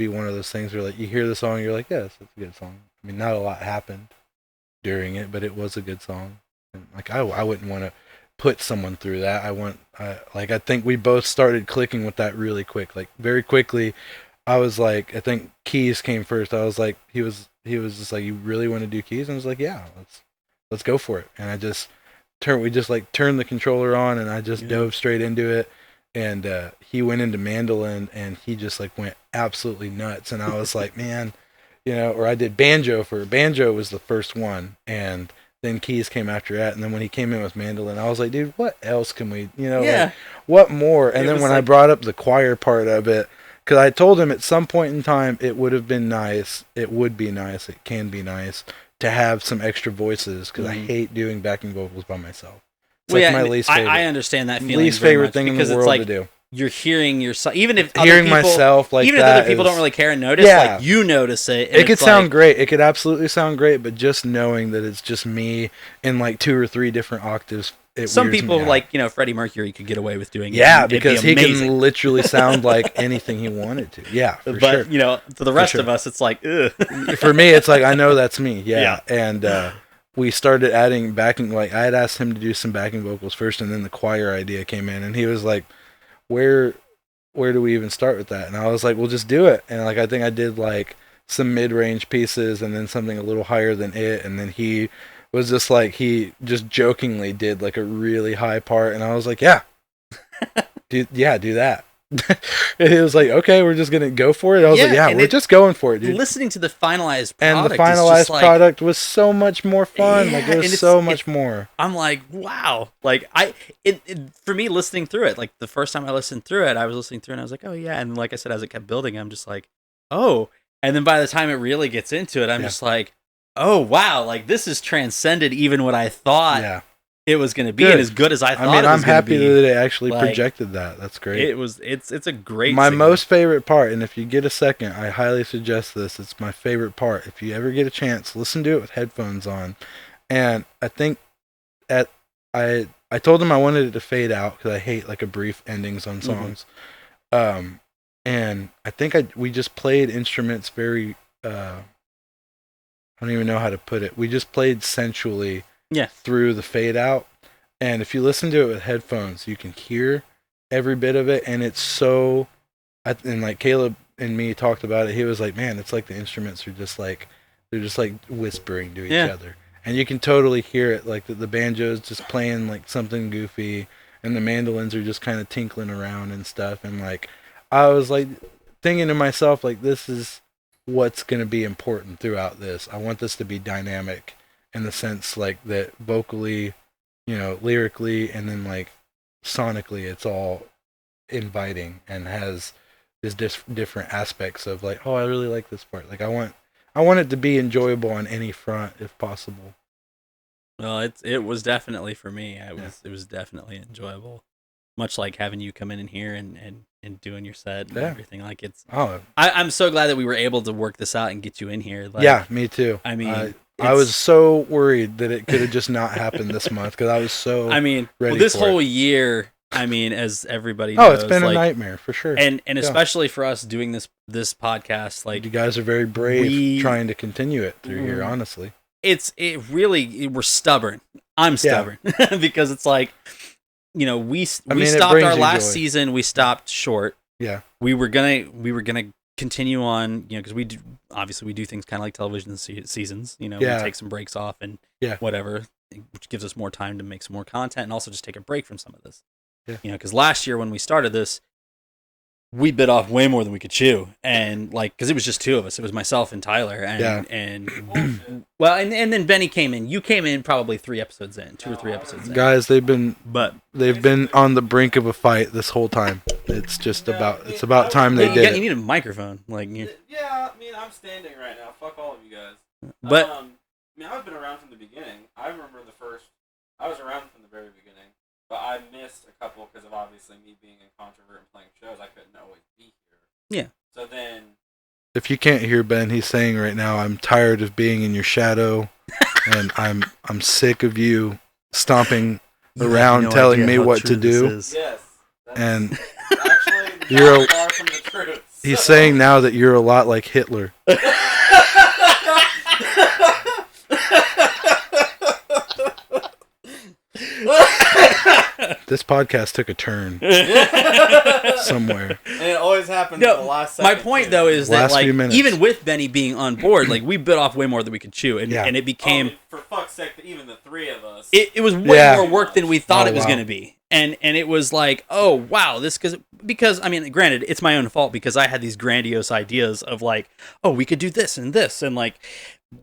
one of those things where like you hear the song and you're like, yes, it's a good song. I mean, not a lot happened during it, but it was a good song. And like, I wouldn't want to put someone through that. I think we both started clicking with that really quick. Like, very quickly, I was like, I think keys came first. I was like, he was just like, you really want to do keys? And I was like, yeah, let's go for it. And we just turned the controller on, and I just dove straight into it. And he went into mandolin, and he just like went absolutely nuts. And I was like, man, you know, or I did banjo was the first one, and then keys came after that. And then when he came in with mandolin, I was like, dude, what else can we, you know, like, what more? And then when I brought up the choir part of it, because I told him at some point in time it would be nice, it can be nice to have some extra voices, because I hate doing backing vocals by myself. It's my least favorite. I understand that feeling. Least favorite thing in the world to do. You're hearing yourself, even if myself like even that, if other people don't really care and notice, Yeah. like, you notice it. And it could it's sound like, great. It could absolutely sound great, but just knowing that it's just me in like 2 or 3 different octaves, some weirds me people, out. like, you know, Freddie Mercury could get away with doing it. Yeah, and it'd because be he amazing. can literally sound like anything he wanted to. Yeah, for but sure. you know, for the rest sure. of us, it's like, ugh. For me, it's like, I know that's me. Yeah. Yeah. And we started adding backing. Like, I had asked him to do some backing vocals first, and then the choir idea came in, and he was like, where do we even start with that? And I was like, well, just do it. And like, I think I did like some mid-range pieces, and then something a little higher than it, and then he was just like, he just jokingly did like a really high part, and I was like, yeah, do that. And he was like, okay, we're just gonna go for it. I was like, yeah, we're just going for it, dude. Listening to the finalized product, And the is just finalized like, product was so much more fun. Yeah, like, it was and so much more. I'm like, wow. Like, for me, listening through it, like the first time I listened through it, I was listening through and I was like, oh yeah. And like I said, as it kept building, I'm just like, oh. And then by the time it really gets into it, I'm just like, oh wow. Like, this has transcended even what I thought it was going to be, and as good as I thought it was going to be. I'm happy that it actually projected that. That's great. It's a great My signal. most favorite part, and if you get a second, I highly suggest this. It's my favorite part. If you ever get a chance, listen to it with headphones on. And I think I told him I wanted it to fade out, because I hate like a brief endings on songs. And I think we just played instruments very I don't even know how to put it. We just played sensually Yeah. through the fade out. And if you listen to it with headphones, you can hear every bit of it. And it's so, and like Caleb and me talked about it, he was like, man, it's like the instruments are just like, they're just like whispering to each other. And you can totally hear it. Like the banjo is just playing like something goofy, and the mandolins are just kind of tinkling around and stuff. And like, I was like thinking to myself, like, this is what's going to be important throughout this. I want this to be dynamic in the sense like that vocally, lyrically, and then like sonically, it's all inviting and has these different aspects of like, oh, I really like this part. Like I want it to be enjoyable on any front if possible. Well, it was definitely for me. It was definitely enjoyable. Much like having you come in here and doing your set and everything. Like I'm so glad that we were able to work this out and get you in here. Like, yeah, me too. I mean, I was so worried that it could have just not happened this month because I was so. Ready this for whole it. year. I mean, as everybody knows, it's been a nightmare for sure. And especially for us doing this podcast, like you guys are very brave trying to continue it through here. Honestly, we're stubborn. I'm stubborn because it's like, we stopped our last season. We stopped short. Yeah, we were gonna continue on, because we do things kind of like television seasons. We take some breaks off and whatever, which gives us more time to make some more content and also just take a break from some of this. Yeah. Because last year when we started this, we bit off way more than we could chew, and like, because it was just two of us, it was myself and Tyler, and then Benny came in. You came in probably 2 or 3 episodes in. Guys, they've been on the brink of a fight this whole time. It's about time they did. You need a microphone, like you. Yeah, I mean, I'm standing right now. Fuck all of you guys. But I've been around from the beginning. I remember I was around from the very beginning. But I missed a couple because of obviously me being in Controvert and playing shows. I couldn't always be here. Yeah. So then... If you can't hear Ben, he's saying right now, I'm tired of being in your shadow, and I'm sick of you stomping around telling me what to do. Yes. And actually you're far from the truth. He's saying now that you're a lot like Hitler. This podcast took a turn somewhere. And it always happens in the last second. My point, though, is that like, even with Benny being on board, like, we bit off way more than we could chew. And it became... for fuck's sake, even the 3 of us. It was way more work than we thought it was going to be. And it was like, oh, wow, because, I mean, granted, it's my own fault because I had these grandiose ideas of like, oh, we could do this, and like,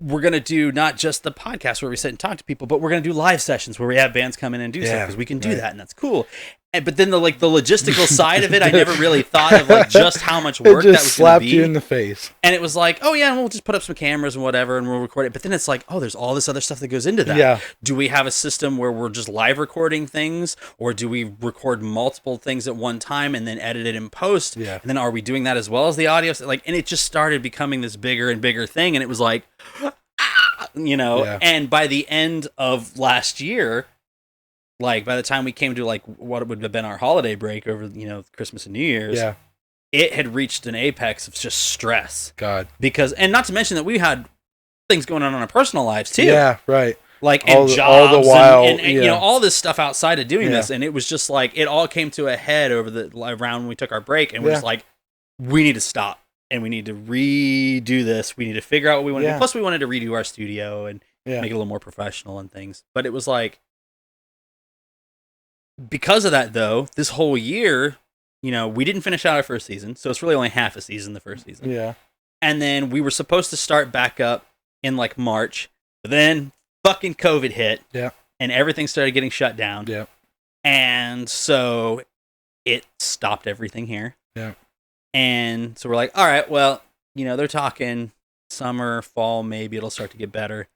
we're going to do not just the podcast where we sit and talk to people, but we're going to do live sessions where we have bands come in and do stuff because we can do that, and that's cool. But then the logistical side of it, I never really thought of like just how much work that was going to be. It just slapped you in the face. And it was like, oh yeah, we'll just put up some cameras and whatever, and we'll record it. But then it's like, oh, there's all this other stuff that goes into that. Yeah. Do we have a system where we're just live recording things, or do we record multiple things at one time and then edit it in post? Yeah. And then are we doing that as well as the audio? Like, and it just started becoming this bigger and bigger thing, and it was like, And by the end of last year, like, by the time we came to, like, what would have been our holiday break over, Christmas and New Year's, it had reached an apex of just stress. God. Because, and not to mention that we had things going on in our personal lives, too. Yeah, right. Like, and jobs, all the while, and all this stuff outside of doing this. And it was just like, it all came to a head around when we took our break, and we're just like, we need to stop, and we need to redo this. We need to figure out what we want to do. Plus, we wanted to redo our studio and make it a little more professional and things. But it was like, because of that, though, this whole year, we didn't finish out our first season, so it's really only half a season, the first season. Yeah. And then we were supposed to start back up in, like, March, but then fucking COVID hit. Yeah. And everything started getting shut down. Yeah. And so it stopped everything here. Yeah. And so we're like, all right, well, they're talking summer, fall, maybe it'll start to get better.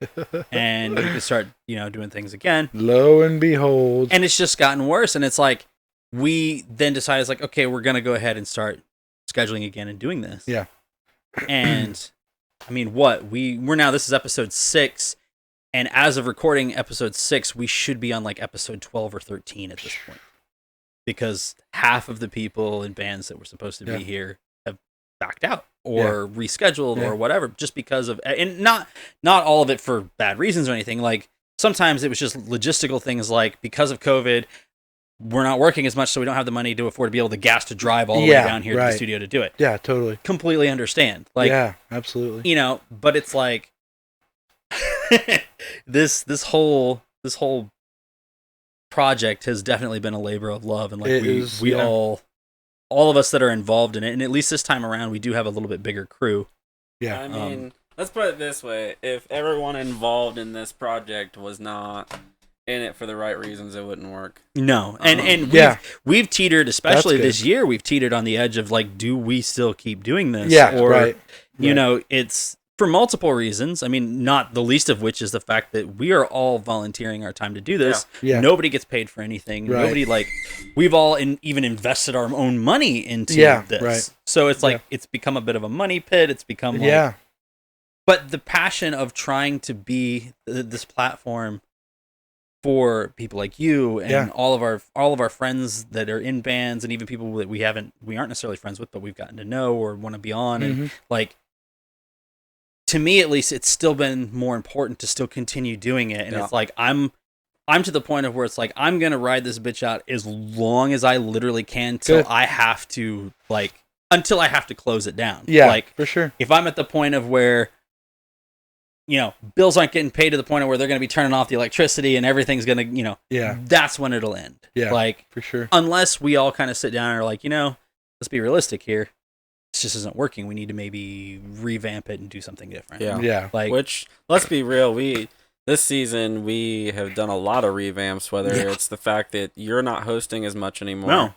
And we can start, doing things again. Lo and behold. And it's just gotten worse. And it's like, we then decided, like, okay, we're going to go ahead and start scheduling again and doing this. Yeah. And I mean, we're now, this is episode 6. And as of recording episode 6, we should be on like episode 12 or 13 at this point. Because half of the people in bands that were supposed to be here have backed out or rescheduled Yeah. or whatever, just because of, and not all of it for bad reasons or anything. Like sometimes it was just logistical things, like because of COVID, we're not working as much, so we don't have the money to afford to be able to gas to drive all the way down here to the studio to do it. Yeah, totally. Completely understand. Like, yeah, absolutely. you know, but it's like this whole project has definitely been a labor of love, and like we all of us that are involved in it, and at least this time around we do have a little bit bigger crew. Yeah. I mean, let's put it this way: if everyone involved in this project was not in it for the right reasons, it wouldn't work. No, and we've teetered, especially this year. We've teetered on the edge of like, do we still keep doing this? Yeah, or right. You know, it's for multiple reasons. I mean, not the least of which is the fact that we are all volunteering our time to do this. Yeah. Nobody gets paid for anything. Right. Nobody, like, we've all even invested our own money into this. Right. So it's like it's become a bit of a money pit. It's become like, but the passion of trying to be this platform for people like you and all of our friends that are in bands, and even people that we aren't necessarily friends with, but we've gotten to know or want to be on, and like, to me at least, it's still been more important to still continue doing it. And it's like I'm to the point of where it's like I'm gonna ride this bitch out as long as I literally can until I have to close it down. Yeah, like for sure. If I'm at the point of where, you know, bills aren't getting paid to the point of where they're going to be turning off the electricity and everything's going to, you know, that's when it'll end. Yeah, like, for sure. Unless we all kind of sit down and are like, you know, let's be realistic here. This just isn't working. We need to maybe revamp it and do something different. Yeah. Like, which, let's be real, this season we have done a lot of revamps, whether it's the fact that you're not hosting as much anymore. No.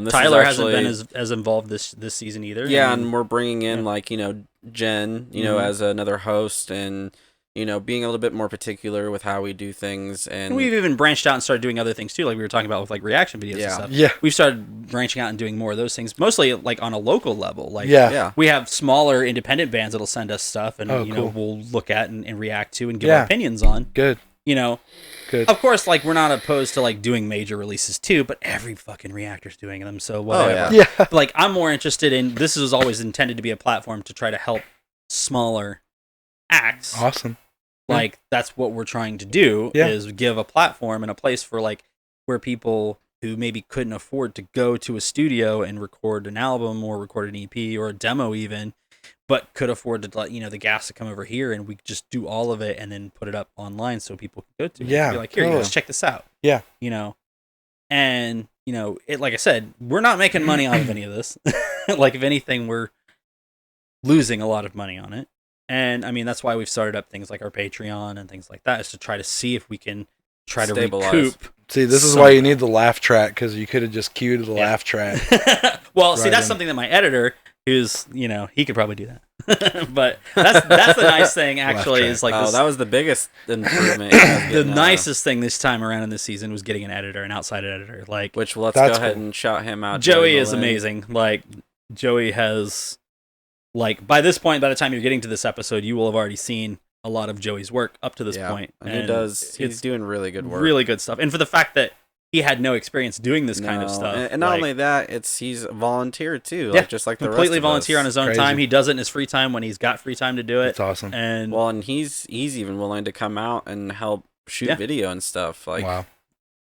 Tyler hasn't been as involved this season either. Yeah, and we're bringing in like, you know, Jen, you know, as another host, and, you know, being a little bit more particular with how we do things. And we've even branched out and started doing other things too, like we were talking about with like reaction videos and stuff. Yeah. We've started branching out and doing more of those things, mostly like on a local level. Like we have smaller independent bands that'll send us stuff, and know, we'll look at and react to and give our opinions on. Good. You know, of course, like, we're not opposed to like doing major releases too, but every fucking reactor's doing them, so whatever. Like, I'm more interested in, this is always intended to be a platform to try to help smaller acts. Awesome. Like, that's what we're trying to do, is give a platform and a place for like where people who maybe couldn't afford to go to a studio and record an album or record an EP or a demo even, but could afford to let, you know, the gas to come over here, and we just do all of it and then put it up online so people can go to it. Yeah. Be like, here, you guys, check this out. Yeah. You know, and, you know, it, like I said, we're not making money off of any of this. Like, if anything, we're losing a lot of money on it. And I mean, that's why we've started up things like our Patreon and things like that, is to try to see if we can try to recoup. See, this is why you need the laugh track, because you could have just queued the laugh track. Well, see, that's something that my editor, who's, you know, he could probably do that. But that's the nice thing, actually, is like, that was the biggest improvement. The nicest thing this time around in this season was getting an editor, an outside editor. Like, which, let's go ahead and shout him out. Joey is amazing. Like, Joey has, like, by this point, by the time you're getting to this episode, you will have already seen a lot of Joey's work up to this point. And he's doing really good work. Really good stuff. And for the fact that he had no experience doing this kind of stuff. And not only that, he's a volunteer too. Like, just like the rest of us. Completely volunteer on his own time. He does it in his free time when he's got free time to do it. That's awesome. And he's even willing to come out and help shoot video and stuff. Like, wow.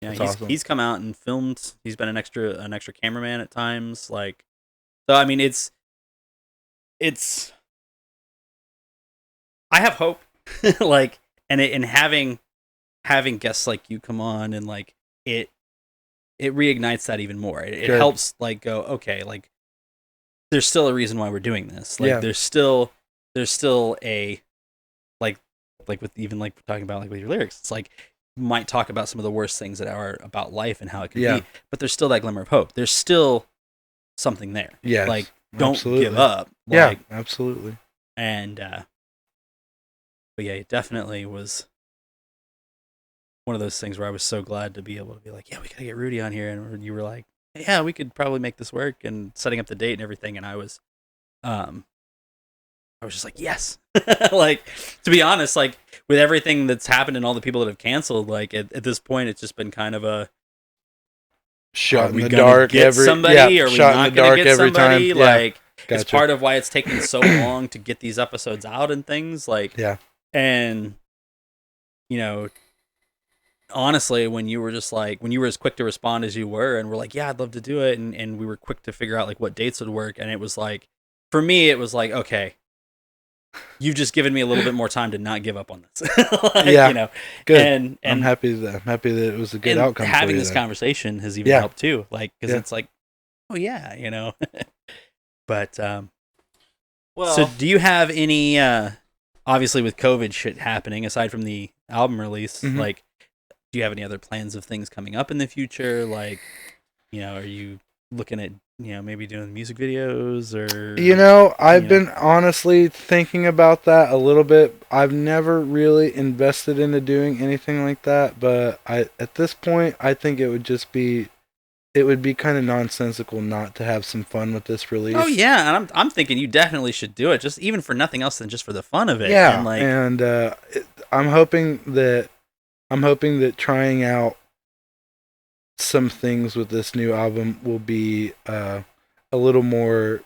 Yeah, he's come out and filmed. He's been an extra cameraman at times. Like, so I mean, it's I have hope. Like, and having guests like you come on, and like it reignites that even more. It helps, like, go, okay, like, there's still a reason why we're doing this. Like, there's still a, like with, even like we're talking about, like, with your lyrics, it's like, you might talk about some of the worst things that are about life and how it can be, but the's still that glimmer of hope. There's still something there. Yeah. Like, don't give up. Like, yeah, absolutely. And but yeah, it definitely was one of those things where I was so glad to be able to be like, yeah, we gotta get Rudy on here, and you were like, yeah, we could probably make this work, and setting up the date and everything, and I was just like, yes. Like, to be honest, like, with everything that's happened and all the people that have canceled, like, at this point, it's just been kind of a shot in the dark. Get somebody, or are we not gonna get somebody? Like, it's part of why it's taking so long to get these episodes out and things like. Yeah. And you know, honestly, when you were as quick to respond as you were, and we're like, yeah, I'd love to do it, and we were quick to figure out like what dates would work, and it was like, for me, it was like, okay, you've just given me a little bit more time to not give up on this. Like, yeah, you know, good. And I'm happy that it was a good outcome. Having for this then. conversation has even helped too, like because it's like, oh yeah, you know. But well, so do you have any? Obviously, with COVID shit happening, aside from the album release, like, do you have any other plans of things coming up in the future? Like, you know, are you looking at, you know, maybe doing music videos or? You know, I've been honestly thinking about that a little bit. I've never really invested into doing anything like that, but at this point, I think it would be kind of nonsensical not to have some fun with this release. Oh yeah, and I'm thinking you definitely should do it, just even for nothing else than just for the fun of it. Yeah, and, like, I'm hoping that trying out some things with this new album will be a little more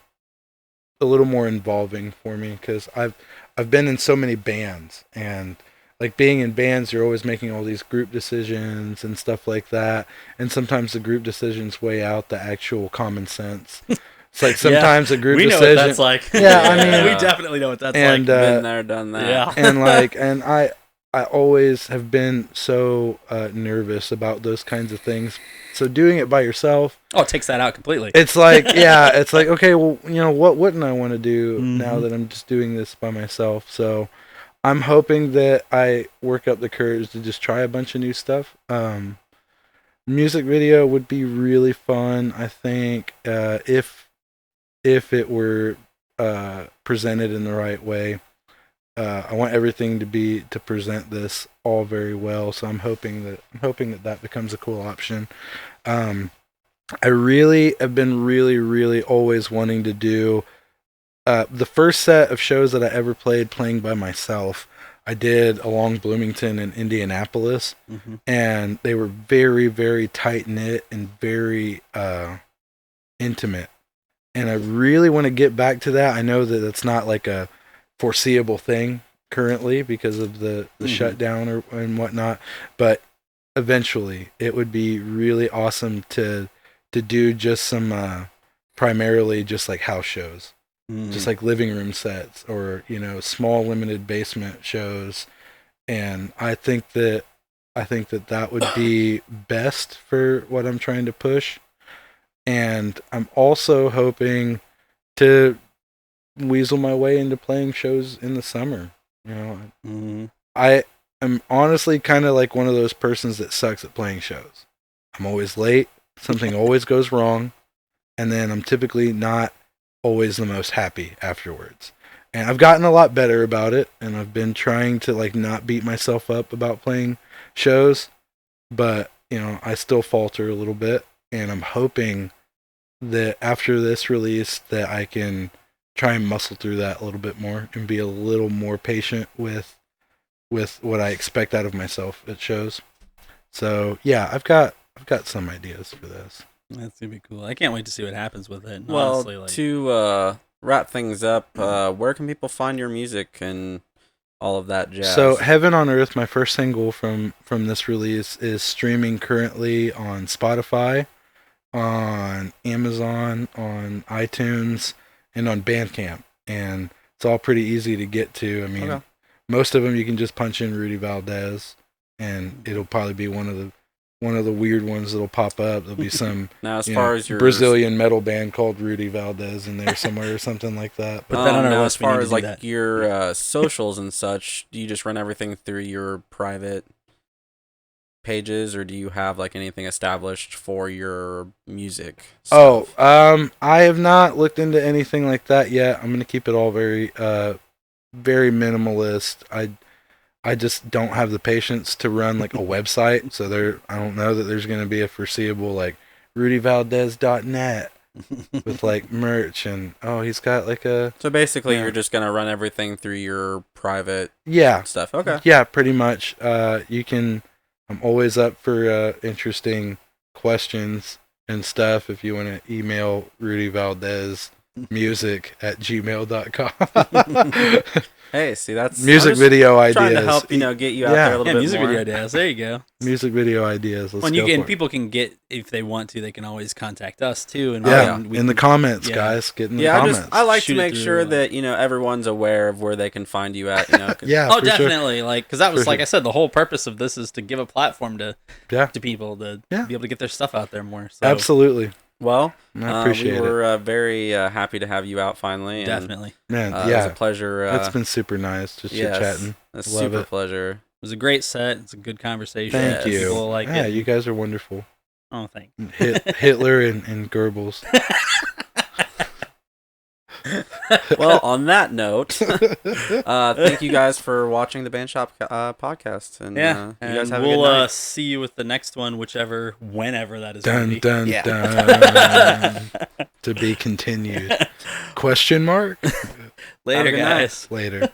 involving for me, because I've been in so many bands, and like being in bands, you're always making all these group decisions and stuff like that, and sometimes the group decisions weigh out the actual common sense. It's like sometimes a group decision. We know what that's like. Yeah, I mean, we definitely know what that's like. Been there, done that. Yeah, and I always have been so nervous about those kinds of things. So doing it by yourself, it takes that out completely. It's like, it's like, okay, well, you know, what wouldn't I want to do now that I'm just doing this by myself? So I'm hoping that I work up the courage to just try a bunch of new stuff. Music video would be really fun, I think, if it were presented in the right way. I want everything to present this all very well, so I'm hoping that becomes a cool option. I really have been really always wanting to do the first set of shows that I ever playing by myself. I did along Bloomington and Indianapolis, and they were very tight knit and very intimate. And I really want to get back to that. I know that it's not like a foreseeable thing currently because of the shutdown and whatnot, but eventually it would be really awesome to do just some primarily just like house shows, just like living room sets, or, you know, small limited basement shows. And I think that would be best for what I'm trying to push. And I'm also hoping to weasel my way into playing shows in the summer. You know, I am honestly kind of like one of those persons that sucks at playing shows. I'm always late. Something always goes wrong. And then I'm typically not always the most happy afterwards. And I've gotten a lot better about it. And I've been trying to like not beat myself up about playing shows. But, you know, I still falter a little bit. And I'm hoping that after this release that I can try and muscle through that a little bit more and be a little more patient with what I expect out of myself at shows. So yeah, I've got some ideas for this. That's gonna be cool. I can't wait to see what happens with it. Well, honestly, like, to wrap things up, where can people find your music and all of that jazz? So Heaven on Earth, my first single from this release, is streaming currently on Spotify, on Amazon, on iTunes, and on Bandcamp, and it's all pretty easy to get to. I mean, most of them you can just punch in Rudy Valdez, and it'll probably be one of the weird ones that'll pop up. There'll be some now, as far as your Brazilian metal band called Rudy Valdez in there somewhere or something like that. Put that on our now, list. as far as like your socials and such, do you just run everything through your private pages, or do you have like anything established for your music stuff? I have not looked into anything like that yet. I'm gonna keep it all very very minimalist. I just don't have the patience to run like a website, so I don't know that there's gonna be a foreseeable like rudyvaldez.net with like merch, and he's got like a. So basically, you're just gonna run everything through your private stuff. Okay. Yeah, pretty much. You can. I'm always up for interesting questions and stuff. If you want to email Rudy Valdez music@gmail.com. Hey, see, that's Music I'm just video ideas. trying to help get you out there a little bit music more. video ideas. There you go. Music video ideas. Let's When go you can, for it. people can get if they want to. They can always contact us too. And Yeah, we in the can- comments, yeah. guys. Get in the Yeah, comments. I like Shoot to it make through, sure like- that everyone's aware of where they can find you at. 'Cause- Yeah. Oh, for sure. definitely. Like, because that was For like sure. I said, the whole purpose of this is to give a platform to Yeah. people to Yeah. be able to get their stuff out there more. So, Absolutely. Well, I appreciate we it. were very happy to have you out finally. And, definitely, Man, it was a yeah. pleasure. That's been super nice. Just yes, chit-chatting. a Love super it. pleasure. it was a great set. It's a good conversation. Thank you. People will like yeah, it. you guys are wonderful. Oh, thank. Hitler and Goebbels. Well, on that note, thank you guys for watching the Band Shop podcast. And Yeah, you guys have a we'll good night. see you with the next one, whenever that is. Dun Be. dun Yeah. dun. To be continued. Question mark? Later, Have a good night. guys. Later.